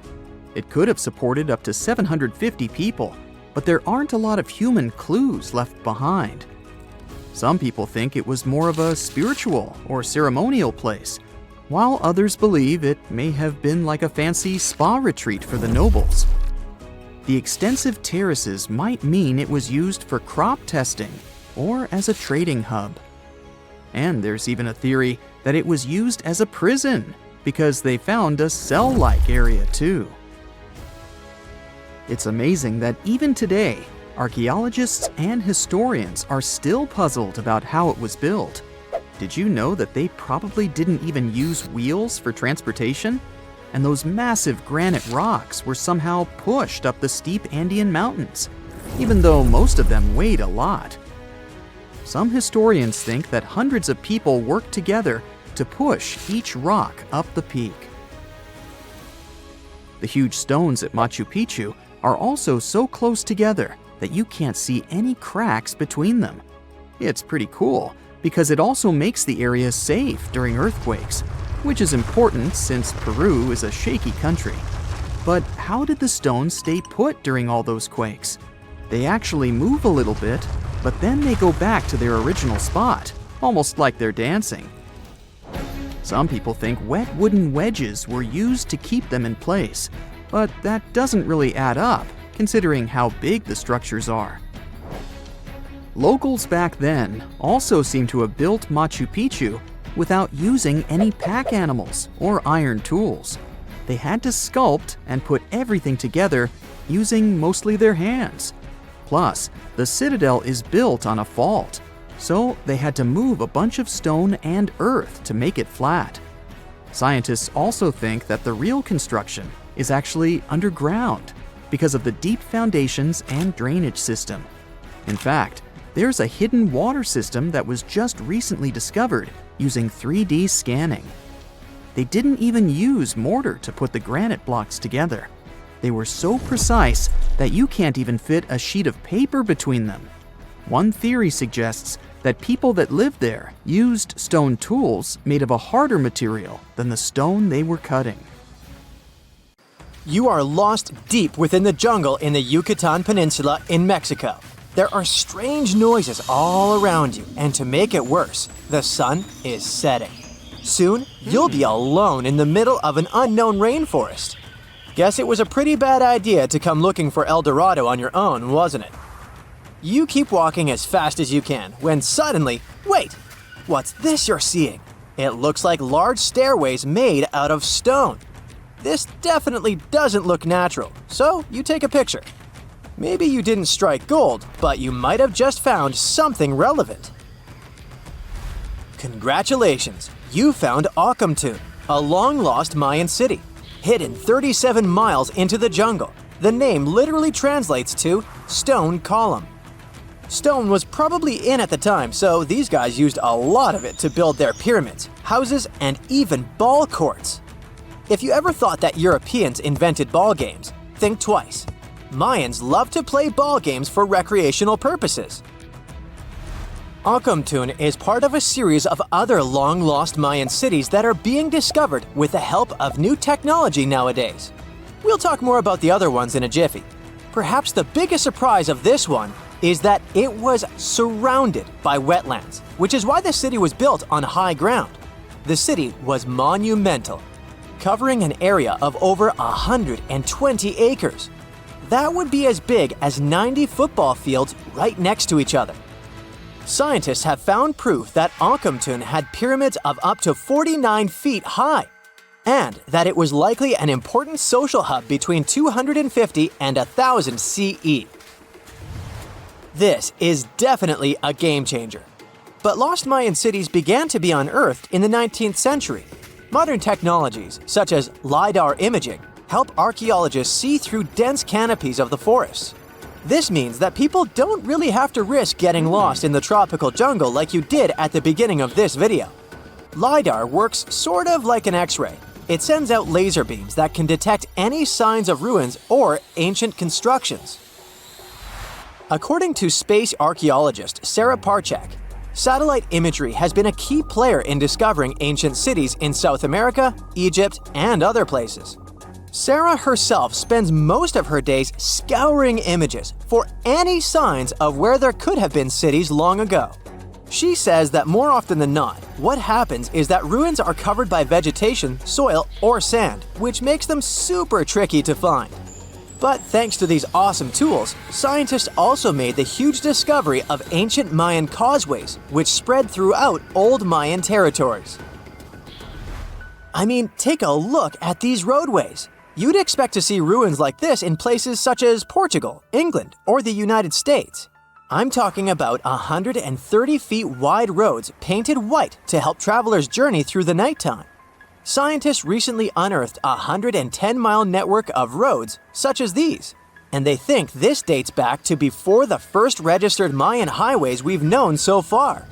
It could have supported up to 750 people, but there aren't a lot of human clues left behind. Some people think it was more of a spiritual or ceremonial place, while others believe it may have been like a fancy spa retreat for the nobles. The extensive terraces might mean it was used for crop testing or as a trading hub. And there's even a theory that it was used as a prison because they found a cell-like area too. It's amazing that even today, archaeologists and historians are still puzzled about how it was built. Did you know that they probably didn't even use wheels for transportation? And those massive granite rocks were somehow pushed up the steep Andean mountains, even though most of them weighed a lot. Some historians think that hundreds of people worked together to push each rock up the peak. The huge stones at Machu Picchu are also so close together that you can't see any cracks between them. It's pretty cool because it also makes the area safe during earthquakes, which is important since Peru is a shaky country. But how did the stones stay put during all those quakes? They actually move a little bit, but then they go back to their original spot, almost like they're dancing. Some people think wet wooden wedges were used to keep them in place, but that doesn't really add up, considering how big the structures are. Locals back then also seem to have built Machu Picchu without using any pack animals or iron tools. They had to sculpt and put everything together using mostly their hands. Plus, the citadel is built on a fault, so they had to move a bunch of stone and earth to make it flat. Scientists also think that the real construction is actually underground because of the deep foundations and drainage system. In fact, there's a hidden water system that was just recently discovered using 3D scanning. They didn't even use mortar to put the granite blocks together. They were so precise that you can't even fit a sheet of paper between them. One theory suggests that people that lived there used stone tools made of a harder material than the stone they were cutting. You are lost deep within the jungle in the Yucatan Peninsula in Mexico. There are strange noises all around you, and to make it worse, the sun is setting. Soon, you'll be alone in the middle of an unknown rainforest. Guess it was a pretty bad idea to come looking for El Dorado on your own, wasn't it? You keep walking as fast as you can when suddenly, wait, what's this you're seeing? It looks like large stairways made out of stone. This definitely doesn't look natural, so you take a picture. Maybe you didn't strike gold, but you might have just found something relevant. Congratulations, you found Akamtun, a long-lost Mayan city, hidden 37 miles into the jungle. The name literally translates to stone column. Stone was probably in at the time, so these guys used a lot of it to build their pyramids, houses, and even ball courts. If you ever thought that Europeans invented ball games, think twice. Mayans loved to play ball games for recreational purposes. Akamtun is part of a series of other long-lost Mayan cities that are being discovered with the help of new technology nowadays. We'll talk more about the other ones in a jiffy. Perhaps the biggest surprise of this one is that it was surrounded by wetlands, which is why the city was built on high ground. The city was monumental, covering an area of over 120 acres. That would be as big as 90 football fields right next to each other. Scientists have found proof that Akamtun had pyramids of up to 49 feet high, and that it was likely an important social hub between 250 and 1000 CE. This is definitely a game changer. But lost Mayan cities began to be unearthed in the 19th century. Modern technologies, such as LiDAR imaging, help archaeologists see through dense canopies of the forests. This means that people don't really have to risk getting lost in the tropical jungle like you did at the beginning of this video. LiDAR works sort of like an X-ray. It sends out laser beams that can detect any signs of ruins or ancient constructions. According to space archaeologist Sarah Parchak, satellite imagery has been a key player in discovering ancient cities in South America, Egypt, and other places. Sarah herself spends most of her days scouring images for any signs of where there could have been cities long ago. She says that more often than not, what happens is that ruins are covered by vegetation, soil, or sand, which makes them super tricky to find. But thanks to these awesome tools, scientists also made the huge discovery of ancient Mayan causeways, which spread throughout old Mayan territories. I mean, take a look at these roadways. You'd expect to see ruins like this in places such as Portugal, England, or the United States. I'm talking about 130 feet wide roads painted white to help travelers journey through the nighttime. Scientists recently unearthed a 110-mile network of roads such as these, and they think this dates back to before the first registered Mayan highways we've known so far.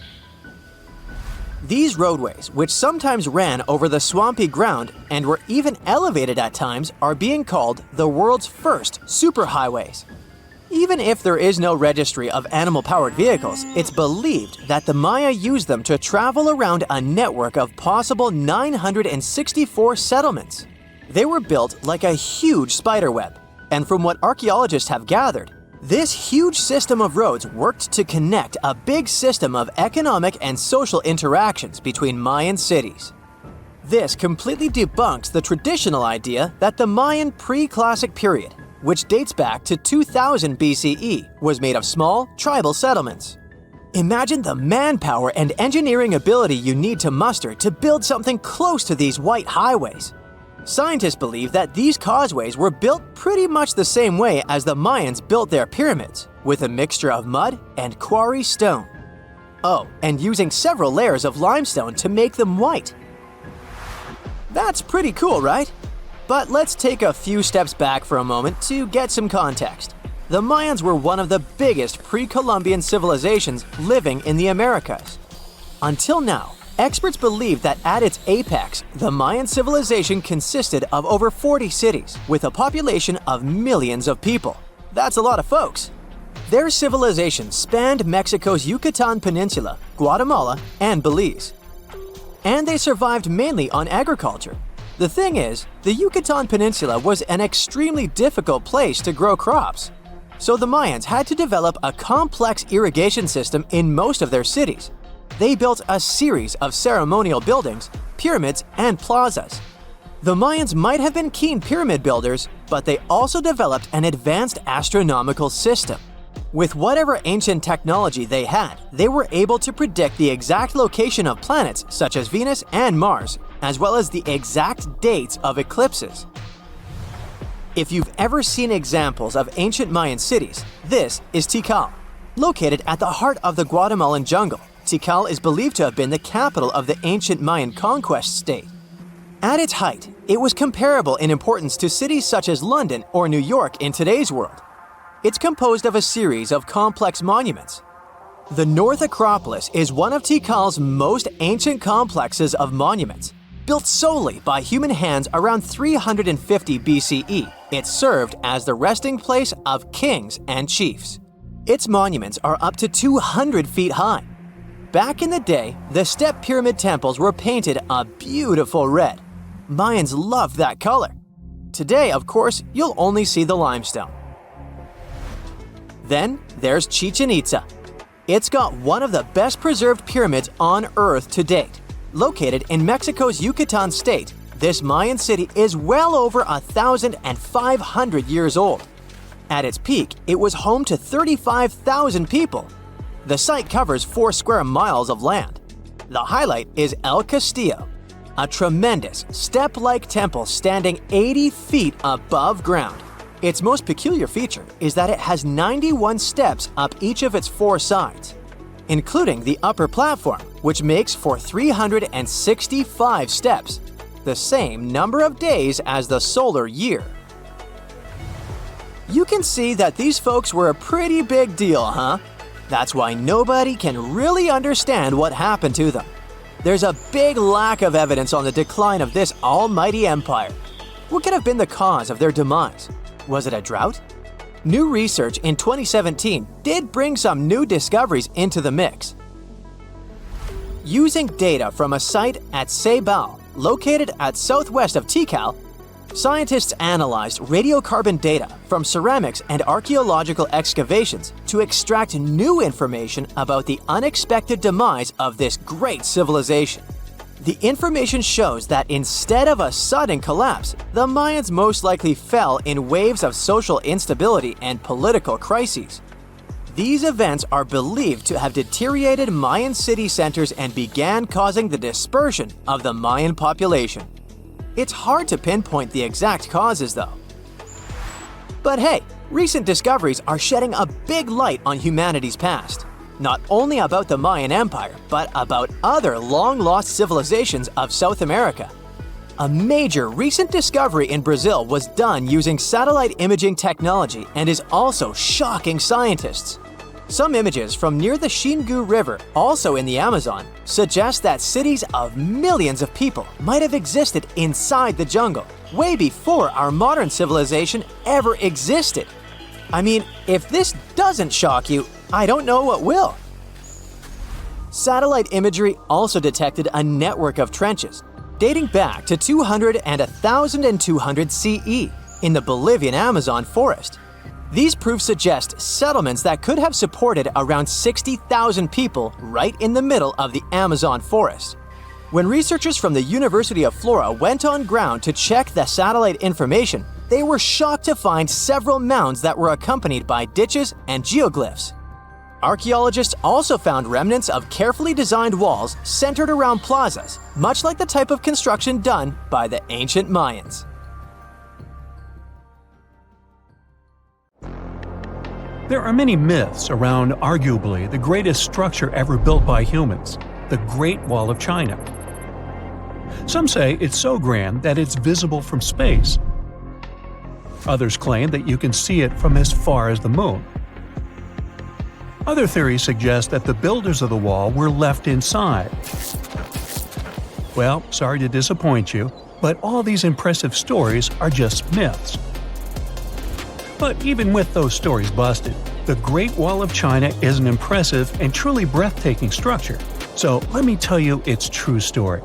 These roadways, which sometimes ran over the swampy ground and were even elevated at times, are being called the world's first superhighways. Even if there is no registry of animal-powered vehicles, it's believed that the Maya used them to travel around a network of possible 964 settlements. They were built like a huge spiderweb, and from what archaeologists have gathered, this huge system of roads worked to connect a big system of economic and social interactions between Mayan cities. This completely debunks the traditional idea that the Mayan pre-classic period, which dates back to 2000 BCE, was made of small, tribal settlements. Imagine the manpower and engineering ability you need to muster to build something close to these white highways. Scientists believe that these causeways were built pretty much the same way as the Mayans built their pyramids, with a mixture of mud and quarry stone. Oh, and using several layers of limestone to make them white. That's pretty cool, right? But let's take a few steps back for a moment to get some context. The Mayans were one of the biggest pre-Columbian civilizations living in the Americas. Until now, experts believe that at its apex, the Mayan civilization consisted of over 40 cities with a population of millions of people. That's a lot of folks. Their civilization spanned Mexico's Yucatan Peninsula, Guatemala, and Belize. And they survived mainly on agriculture. The thing is, the Yucatan Peninsula was an extremely difficult place to grow crops. So the Mayans had to develop a complex irrigation system in most of their cities. They built a series of ceremonial buildings pyramids, and plazas. The Mayans might have been keen pyramid builders, but they also developed an advanced astronomical system. With whatever ancient technology they had, they were able to predict the exact location of planets such as Venus and Mars, as well as the exact dates of eclipses. If you've ever seen examples of ancient Mayan cities, this is Tikal. Located at the heart of the Guatemalan jungle, Tikal is believed to have been the capital of the ancient Mayan conquest state. At its height, it was comparable in importance to cities such as London or New York in today's world. It's composed of a series of complex monuments. The North Acropolis is one of Tikal's most ancient complexes of monuments. Built solely by human hands around 350 BCE, it served as the resting place of kings and chiefs. Its monuments are up to 200 feet high. Back in the day, the step pyramid temples were painted a beautiful red. Mayans loved that color. Today, of course, you'll only see the limestone. Then there's Chichen Itza. It's got one of the best preserved pyramids on Earth to date. Located in Mexico's Yucatan state, this Mayan city is well over 1,500 years old. At its peak, it was home to 35,000 people. The site covers 4 square miles of land. The highlight is El Castillo, a tremendous step-like temple standing 80 feet above ground. Its most peculiar feature is that it has 91 steps up each of its 4 sides, including the upper platform, which makes for 365 steps, the same number of days as the solar year. You can see that these folks were a pretty big deal, huh? That's why nobody can really understand what happened to them. There's a big lack of evidence on the decline of this almighty empire. What could have been the cause of their demise? Was it a drought? New research in 2017 did bring some new discoveries into the mix. Using data from a site at Ceibal, located at southwest of Tikal, scientists analyzed radiocarbon data from ceramics and archaeological excavations to extract new information about the unexpected demise of this great civilization. The information shows that instead of a sudden collapse, the Mayans most likely fell in waves of social instability and political crises. These events are believed to have deteriorated Mayan city centers and began causing the dispersion of the Mayan population. It's hard to pinpoint the exact causes, though. But hey, recent discoveries are shedding a big light on humanity's past. Not only about the Mayan Empire, but about other long-lost civilizations of South America. A major recent discovery in Brazil was done using satellite imaging technology and is also shocking scientists. Some images from near the Xingu River, also in the Amazon, suggest that cities of millions of people might have existed inside the jungle, way before our modern civilization ever existed. I mean, if this doesn't shock you, I don't know what will. Satellite imagery also detected a network of trenches dating back to 200 and 1200 CE in the Bolivian Amazon forest. These proofs suggest settlements that could have supported around 60,000 people right in the middle of the Amazon forest. When researchers from the University of Florida went on ground to check the satellite information, they were shocked to find several mounds that were accompanied by ditches and geoglyphs. Archaeologists also found remnants of carefully designed walls centered around plazas, much like the type of construction done by the ancient Mayans. There are many myths around arguably the greatest structure ever built by humans, the Great Wall of China. Some say it's so grand that it's visible from space. Others claim that you can see it from as far as the moon. Other theories suggest that the builders of the wall were left inside. Well, sorry to disappoint you, but all these impressive stories are just myths. But even with those stories busted, the Great Wall of China is an impressive and truly breathtaking structure. So let me tell you its true story.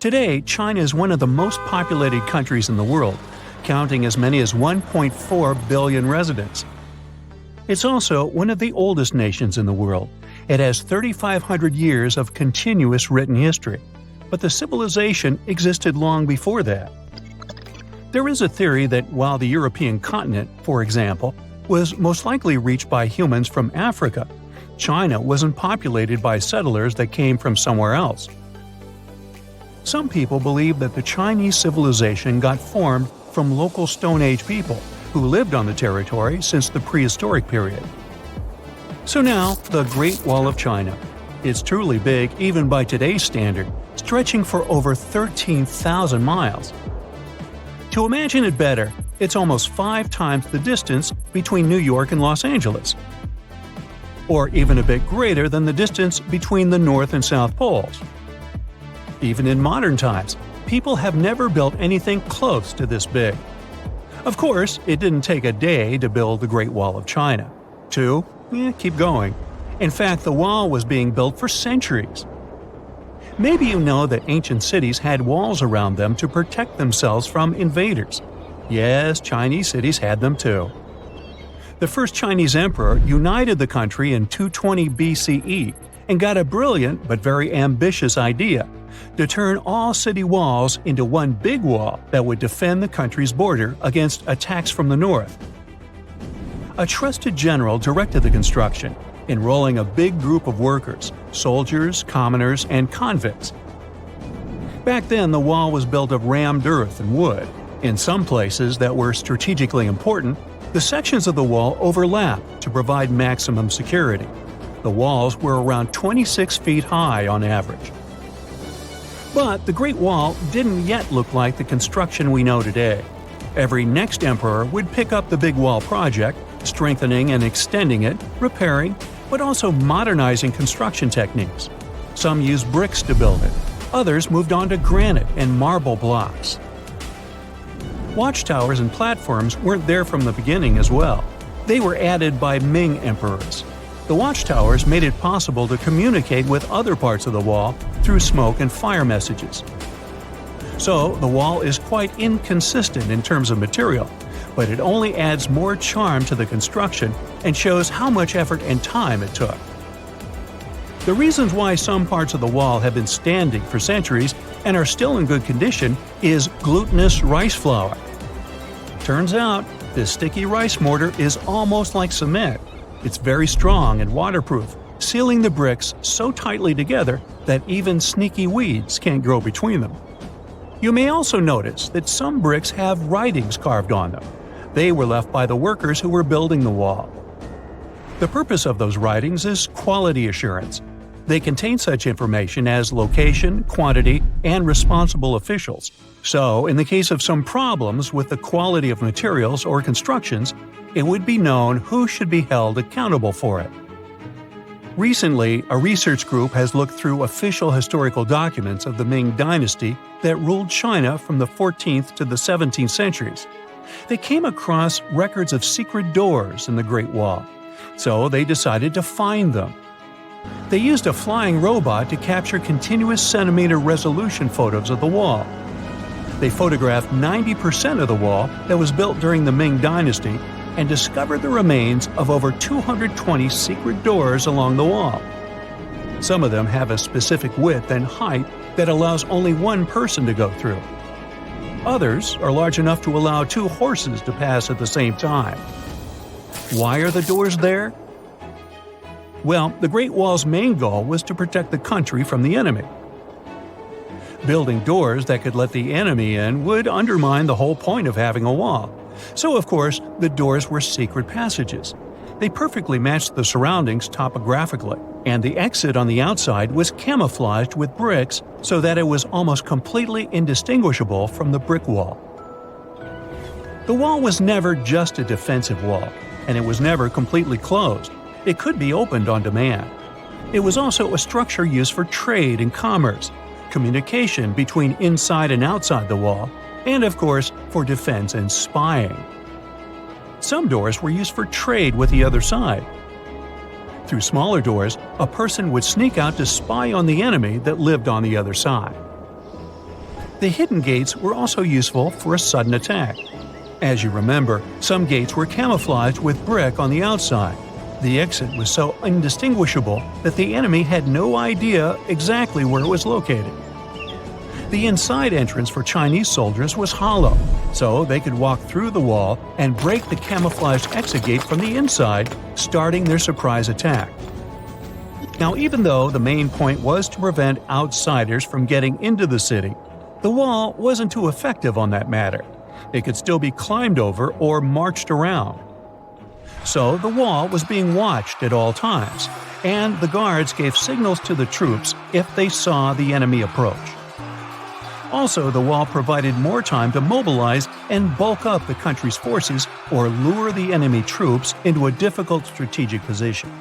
Today, China is one of the most populated countries in the world, counting as many as 1.4 billion residents. It's also one of the oldest nations in the world. It has 3,500 years of continuous written history. but the civilization existed long before that. There is a theory that while the European continent, for example, was most likely reached by humans from Africa, China wasn't populated by settlers that came from somewhere else. Some people believe that the Chinese civilization got formed from local Stone Age people who lived on the territory since the prehistoric period. So now, the Great Wall of China. It's truly big even by today's standard, stretching for over 13,000 miles. To imagine it better, it's almost 5 times the distance between New York and Los Angeles, or even a bit greater than the distance between the North and South Poles. Even in modern times, people have never built anything close to this big. Of course, it didn't take a day to build the Great Wall of China. 2? Keep going. In fact, the wall was being built for centuries. Maybe you know that ancient cities had walls around them to protect themselves from invaders. Yes, Chinese cities had them too. The first Chinese emperor united the country in 220 BCE and got a brilliant but very ambitious idea to turn all city walls into one big wall that would defend the country's border against attacks from the north. A trusted general directed the construction, enrolling a big group of workers, soldiers, commoners, and convicts. Back then, the wall was built of rammed earth and wood. In some places that were strategically important, the sections of the wall overlapped to provide maximum security. The walls were around 26 feet high on average. But the Great Wall didn't yet look like the construction we know today. Every next emperor would pick up the big wall project, strengthening and extending it, repairing, but also modernizing construction techniques. Some used bricks to build it. Others moved on to granite and marble blocks. Watchtowers and platforms weren't there from the beginning as well. They were added by Ming emperors. The watchtowers made it possible to communicate with other parts of the wall through smoke and fire messages. So, the wall is quite inconsistent in terms of material, but it only adds more charm to the construction and shows how much effort and time it took. The reasons why some parts of the wall have been standing for centuries and are still in good condition is glutinous rice flour. Turns out, this sticky rice mortar is almost like cement. It's very strong and waterproof, sealing the bricks so tightly together that even sneaky weeds can't grow between them. You may also notice that some bricks have writings carved on them. They were left by the workers who were building the wall. The purpose of those writings is quality assurance. They contain such information as location, quantity, and responsible officials. So, in the case of some problems with the quality of materials or constructions, it would be known who should be held accountable for it. Recently, a research group has looked through official historical documents of the Ming Dynasty that ruled China from the 14th to the 17th centuries. They came across records of secret doors in the Great Wall, so they decided to find them. They used a flying robot to capture continuous centimeter resolution photos of the wall. They photographed 90% of the wall that was built during the Ming Dynasty and discovered the remains of over 220 secret doors along the wall. Some of them have a specific width and height that allows only one person to go through. Others are large enough to allow 2 horses to pass at the same time. Why are the doors there? Well, the Great Wall's main goal was to protect the country from the enemy. Building doors that could let the enemy in would undermine the whole point of having a wall. So, of course, the doors were secret passages. They perfectly matched the surroundings topographically, and the exit on the outside was camouflaged with bricks so that it was almost completely indistinguishable from the brick wall. The wall was never just a defensive wall, and it was never completely closed. It could be opened on demand. It was also a structure used for trade and commerce, communication between inside and outside the wall, and of course, for defense and spying. Some doors were used for trade with the other side. Through smaller doors, a person would sneak out to spy on the enemy that lived on the other side. The hidden gates were also useful for a sudden attack. As you remember, some gates were camouflaged with brick on the outside. The exit was so indistinguishable that the enemy had no idea exactly where it was located. The inside entrance for Chinese soldiers was hollow, so they could walk through the wall and break the camouflaged exit gate from the inside, starting their surprise attack. Now, even though the main point was to prevent outsiders from getting into the city, the wall wasn't too effective on that matter. It could still be climbed over or marched around. So the wall was being watched at all times, and the guards gave signals to the troops if they saw the enemy approach. Also, the wall provided more time to mobilize and bulk up the country's forces or lure the enemy troops into a difficult strategic position.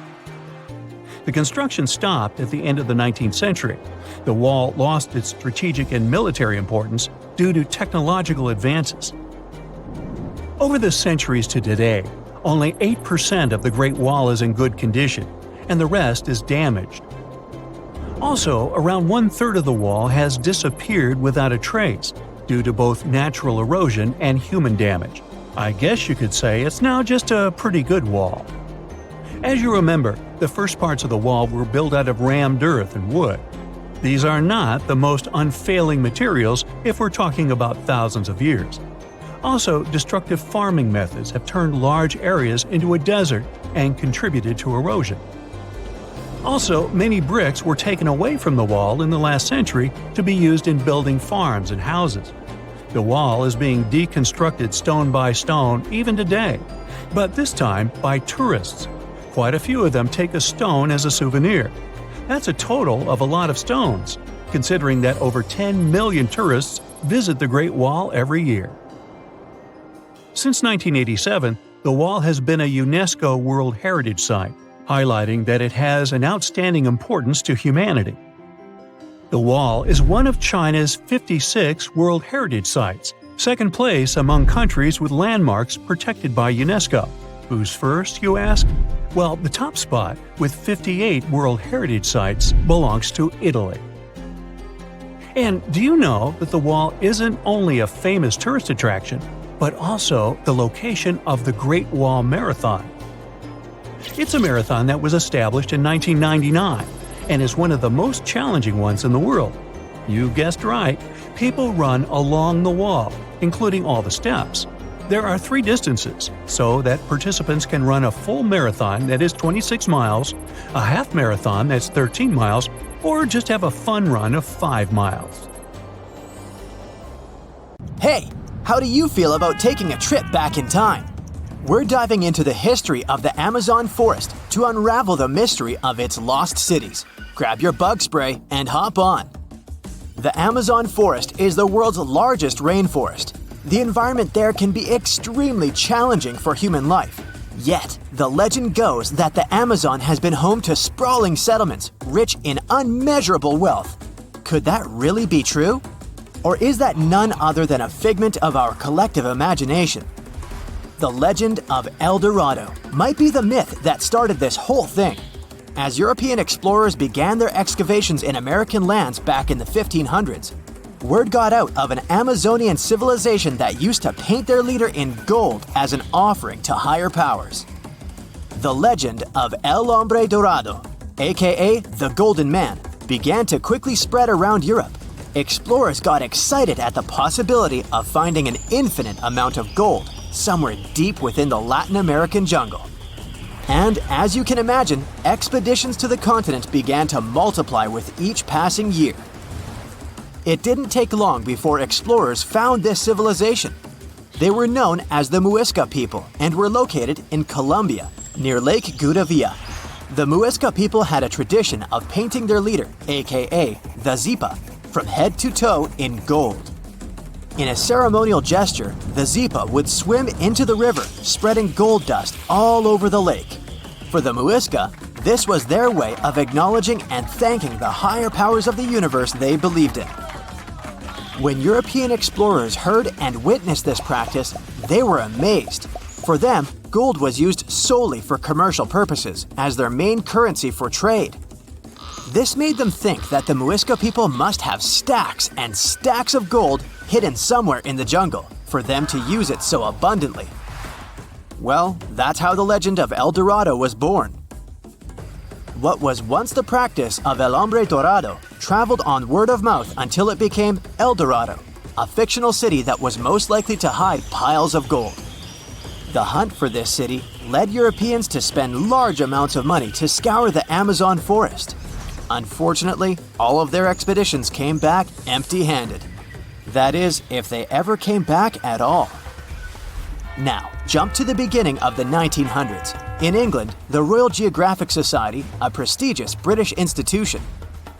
The construction stopped at the end of the 19th century. The wall lost its strategic and military importance due to technological advances. Over the centuries to today, only 8% of the Great Wall is in good condition, and the rest is damaged. Also, around 1/3 of the wall has disappeared without a trace, due to both natural erosion and human damage. I guess you could say it's now just a pretty good wall. As you remember, the first parts of the wall were built out of rammed earth and wood. These are not the most unfailing materials if we're talking about thousands of years. Also, destructive farming methods have turned large areas into a desert and contributed to erosion. Also, many bricks were taken away from the wall in the last century to be used in building farms and houses. The wall is being deconstructed stone by stone even today, but this time by tourists. Quite a few of them take a stone as a souvenir. That's a total of a lot of stones, considering that over 10 million tourists visit the Great Wall every year. Since 1987, the wall has been a UNESCO World Heritage Site, highlighting that it has an outstanding importance to humanity. The wall is one of China's 56 World Heritage Sites, second place among countries with landmarks protected by UNESCO. Who's first, you ask? Well, the top spot, with 58 World Heritage Sites, belongs to Italy. And do you know that the wall isn't only a famous tourist attraction, but also the location of the Great Wall Marathon? It's a marathon that was established in 1999 and is one of the most challenging ones in the world. You guessed right, people run along the wall, including all the steps. There are 3 distances, so that participants can run a full marathon that is 26 miles, a half marathon that's 13 miles, or just have a fun run of 5 miles. Hey, how do you feel about taking a trip back in time? We're diving into the history of the Amazon forest to unravel the mystery of its lost cities. Grab your bug spray and hop on. The Amazon forest is the world's largest rainforest. The environment there can be extremely challenging for human life. Yet, the legend goes that the Amazon has been home to sprawling settlements rich in unmeasurable wealth. Could that really be true? Or is that none other than a figment of our collective imagination? The legend of El Dorado might be the myth that started this whole thing. As European explorers began their excavations in American lands back in the 1500s, word got out of an Amazonian civilization that used to paint their leader in gold as an offering to higher powers. The legend of El Hombre Dorado, aka the Golden Man, began to quickly spread around Europe. Explorers got excited at the possibility of finding an infinite amount of gold somewhere deep within the Latin American jungle. And as you can imagine, expeditions to the continent began to multiply with each passing year. It didn't take long before explorers found this civilization. They were known as the Muisca people and were located in Colombia, near Lake Gudavia. The Muisca people had a tradition of painting their leader, aka the Zipa, from head to toe in gold. In a ceremonial gesture, the Zipa would swim into the river, spreading gold dust all over the lake. For the Muisca, this was their way of acknowledging and thanking the higher powers of the universe they believed in. When European explorers heard and witnessed this practice, they were amazed. For them, gold was used solely for commercial purposes as their main currency for trade. This made them think that the Muisca people must have stacks and stacks of gold hidden somewhere in the jungle for them to use it so abundantly. Well, that's how the legend of El Dorado was born. what was once the practice of El Hombre Dorado traveled on word of mouth until it became El Dorado, a fictional city that was most likely to hide piles of gold. The hunt for this city led Europeans to spend large amounts of money to scour the Amazon forest. Unfortunately, all of their expeditions came back empty-handed. That is, if they ever came back at all. Now, jump to the beginning of the 1900s. In England, the Royal Geographic Society, a prestigious British institution,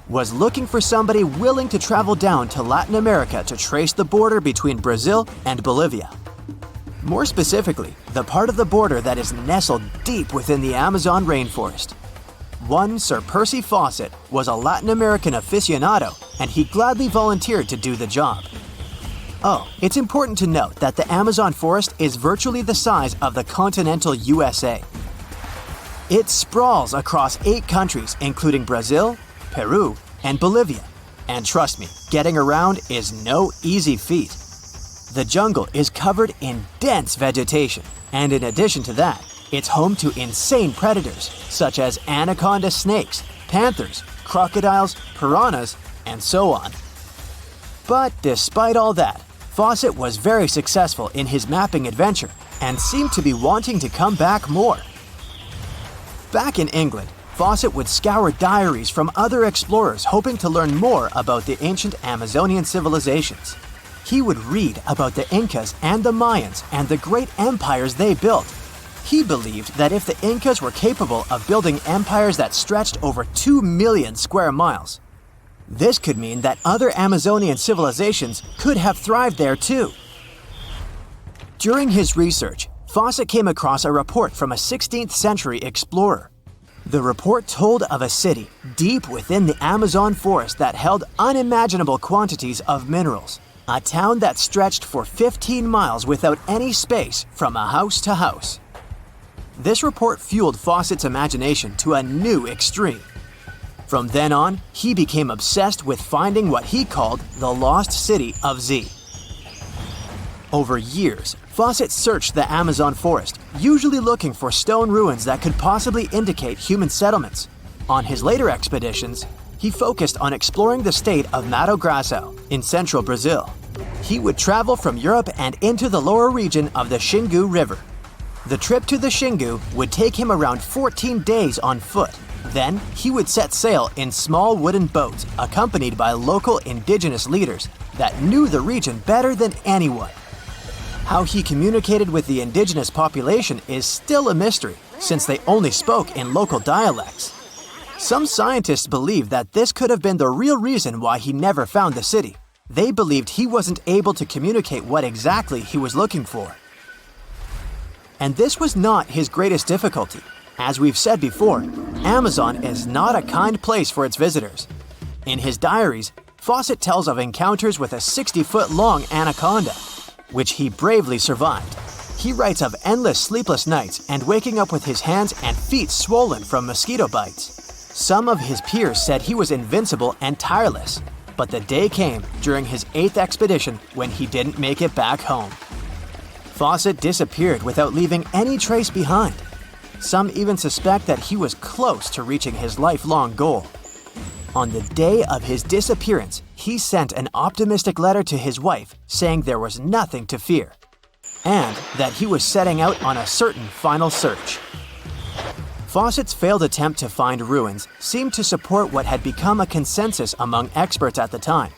was looking for somebody willing to travel down to Latin America to trace the border between Brazil and Bolivia. More specifically, the part of the border that is nestled deep within the Amazon rainforest. One Sir Percy Fawcett was a Latin American aficionado, and he gladly volunteered to do the job. Oh, it's important to note that the Amazon forest is virtually the size of the continental USA. It sprawls across 8 countries, including Brazil, Peru, and Bolivia. And trust me, getting around is no easy feat. The jungle is covered in dense vegetation, and in addition to that, it's home to insane predators such as anaconda snakes, panthers, crocodiles, piranhas, and so on. But despite all that, Fawcett was very successful in his mapping adventure and seemed to be wanting to come back more. Back in England, Fawcett would scour diaries from other explorers hoping to learn more about the ancient Amazonian civilizations. He would read about the Incas and the Mayans and the great empires they built. He believed that if the Incas were capable of building empires that stretched over 2 million square miles, this could mean that other Amazonian civilizations could have thrived there too. During his research, Fawcett came across a report from a 16th century explorer. The report told of a city deep within the Amazon forest that held unimaginable quantities of minerals, a town that stretched for 15 miles without any space from a house to house. This report fueled Fawcett's imagination to a new extreme. From then on, he became obsessed with finding what he called the lost city of Z. Over years, Fawcett searched the Amazon forest, usually looking for stone ruins that could possibly indicate human settlements. On his later expeditions, he focused on exploring the state of Mato Grosso in central Brazil. He would travel from Europe and into the lower region of the Xingu River. The trip to the Xingu would take him around 14 days on foot. Then, he would set sail in small wooden boats accompanied by local indigenous leaders that knew the region better than anyone. How he communicated with the indigenous population is still a mystery, since they only spoke in local dialects. Some scientists believe that this could have been the real reason why he never found the city. They believed he wasn't able to communicate what exactly he was looking for. And this was not his greatest difficulty. As we've said before, Amazon is not a kind place for its visitors. In his diaries, Fawcett tells of encounters with a 60-foot-long anaconda, which he bravely survived. He writes of endless sleepless nights and waking up with his hands and feet swollen from mosquito bites. Some of his peers said he was invincible and tireless, but the day came during his 8th expedition when he didn't make it back home. Fawcett disappeared without leaving any trace behind. Some even suspect that he was close to reaching his lifelong goal. On the day of his disappearance, he sent an optimistic letter to his wife saying there was nothing to fear, and that he was setting out on a certain final search. Fawcett's failed attempt to find ruins seemed to support what had become a consensus among experts at the time,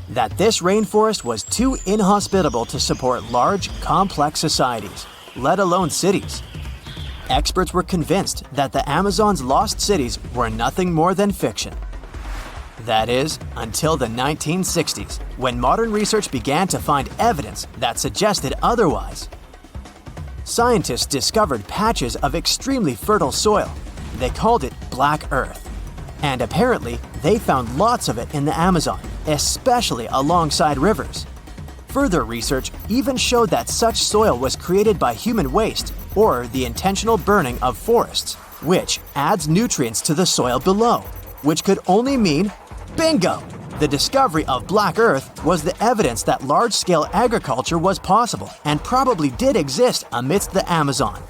that this rainforest was too inhospitable to support large, complex societies, let alone cities. Experts were convinced that the Amazon's lost cities were nothing more than fiction. That is, until the 1960s, when modern research began to find evidence that suggested otherwise. Scientists discovered patches of extremely fertile soil. They called it Black Earth. And apparently, they found lots of it in the Amazon, especially alongside rivers. Further research even showed that such soil was created by human waste or the intentional burning of forests, which adds nutrients to the soil below, which could only mean bingo! The discovery of Black Earth was the evidence that large-scale agriculture was possible and probably did exist amidst the Amazon.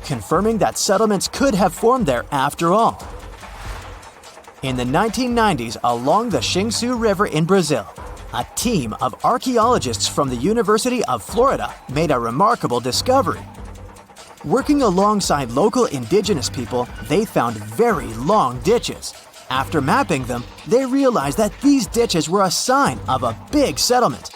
confirming that settlements could have formed there after all. In the 1990s, along the Xingsu River in Brazil, a team of archaeologists from the University of Florida made a remarkable discovery. Working alongside local indigenous people, they found very long ditches. After mapping them, they realized that these ditches were a sign of a big settlement.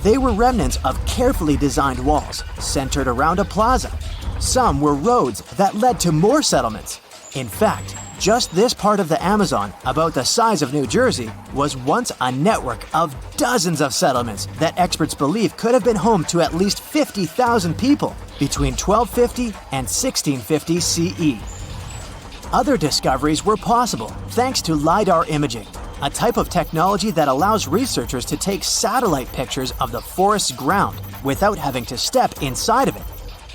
They were remnants of carefully designed walls centered around a plaza. Some were roads that led to more settlements. In fact, just this part of the Amazon, about the size of New Jersey, was once a network of dozens of settlements that experts believe could have been home to at least 50,000 people between 1250 and 1650 CE. Other discoveries were possible thanks to LiDAR imaging, a type of technology that allows researchers to take satellite pictures of the forest's ground without having to step inside of it.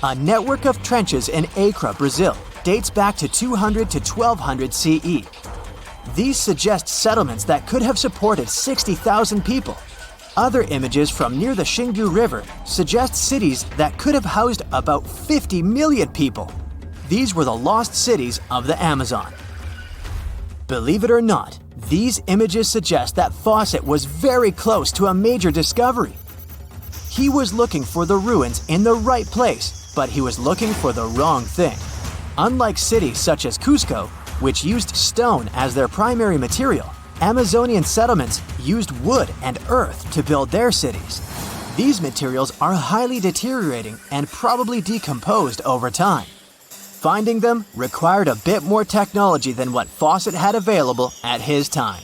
A network of trenches in Acre, Brazil, dates back to 200 to 1200 CE. These suggest settlements that could have supported 60,000 people. Other images from near the Xingu River suggest cities that could have housed about 50 million people. These were the lost cities of the Amazon. Believe it or not, these images suggest that Fawcett was very close to a major discovery. He was looking for the ruins in the right place, but he was looking for the wrong thing. Unlike cities such as Cusco, which used stone as their primary material, Amazonian settlements used wood and earth to build their cities. These materials are highly deteriorating and probably decomposed over time. Finding them required a bit more technology than what Fawcett had available at his time.